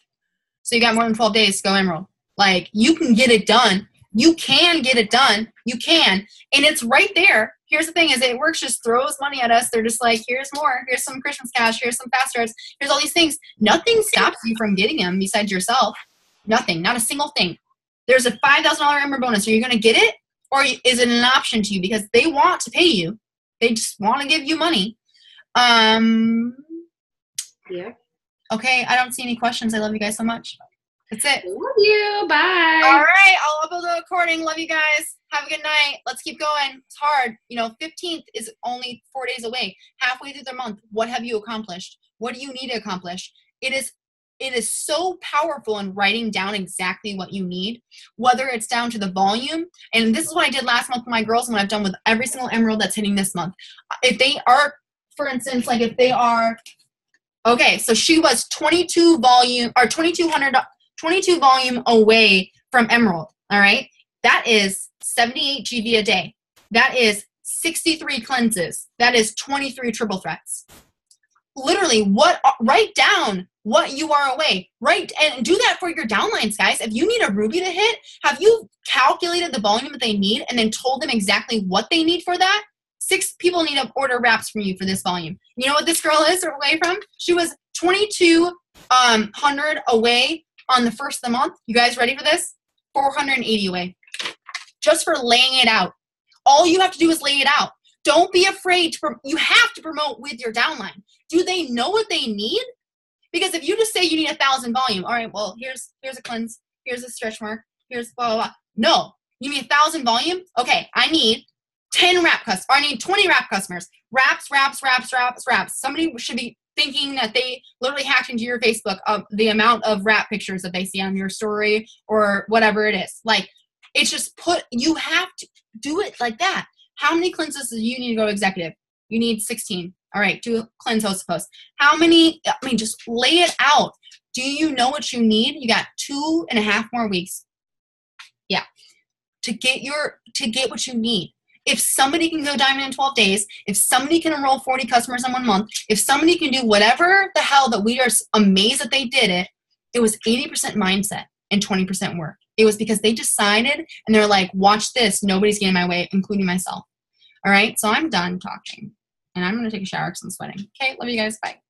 [SPEAKER 1] So you got more than 12 days to go emerald. Like, you can get it done. You can get it done. You can. And it's right there. Here's the thing is It Works just throws money at us. They're just like, here's more. Here's some Christmas cash. Here's some fast starts. Here's all these things. Nothing stops you from getting them besides yourself. Nothing. Not a single thing. There's a $5,000 emerald bonus. Are you going to get it? Or is it an option to you? Because they want to pay you. They just want to give you money.
[SPEAKER 3] Yeah.
[SPEAKER 1] Okay, I don't see any questions. I love you guys so much. That's it.
[SPEAKER 3] Love you. Bye.
[SPEAKER 1] All right, I'll upload the recording. Love you guys. Have a good night. Let's keep going. It's hard. 15th is only 4 days away. Halfway through the month, what have you accomplished? What do you need to accomplish? It is so powerful in writing down exactly what you need, whether it's down to the volume. And this is what I did last month with my girls and what I've done with every single emerald that's hitting this month. If they are, for instance, like if they are, okay, so she was 22 volume away from emerald. All right. That is 78 GV a day. That is 63 cleanses. That is 23 triple threats. Literally, write down what you are away. Write and do that for your downlines, guys. If you need a ruby to hit, have you calculated the volume that they need and then told them exactly what they need for that? 6 people need to order wraps from you for this volume. You know what this girl is away from? She was 2,200 away on the first of the month. You guys ready for this? 480 away. Just for laying it out. All you have to do is lay it out. Don't be afraid you have to promote with your downline. Do they know what they need? Because if you just say you need 1,000 volume, all right, well, here's a cleanse, here's a stretch mark, here's blah, blah, blah. No, you need 1,000 volume? Okay, I need 10 wrap customers, or I need 20 wrap customers. Wraps. Somebody should be thinking that they literally hacked into your Facebook of the amount of wrap pictures that they see on your story or whatever it is. Like, It's just you have to do it like that. How many cleanses do you need to go to executive? You need 16. All right, do a cleanse, host, post. How many? I mean, just lay it out. Do you know what you need? You got 2.5 more weeks. Yeah, to get what you need. If somebody can go diamond in 12 days, if somebody can enroll 40 customers in 1 month, if somebody can do whatever the hell that we are amazed that they did it was 80% mindset and 20% work. It was because they decided and they're like, watch this. Nobody's getting in my way, including myself. All right. So I'm done talking and I'm going to take a shower because I'm sweating. Okay. Love you guys. Bye.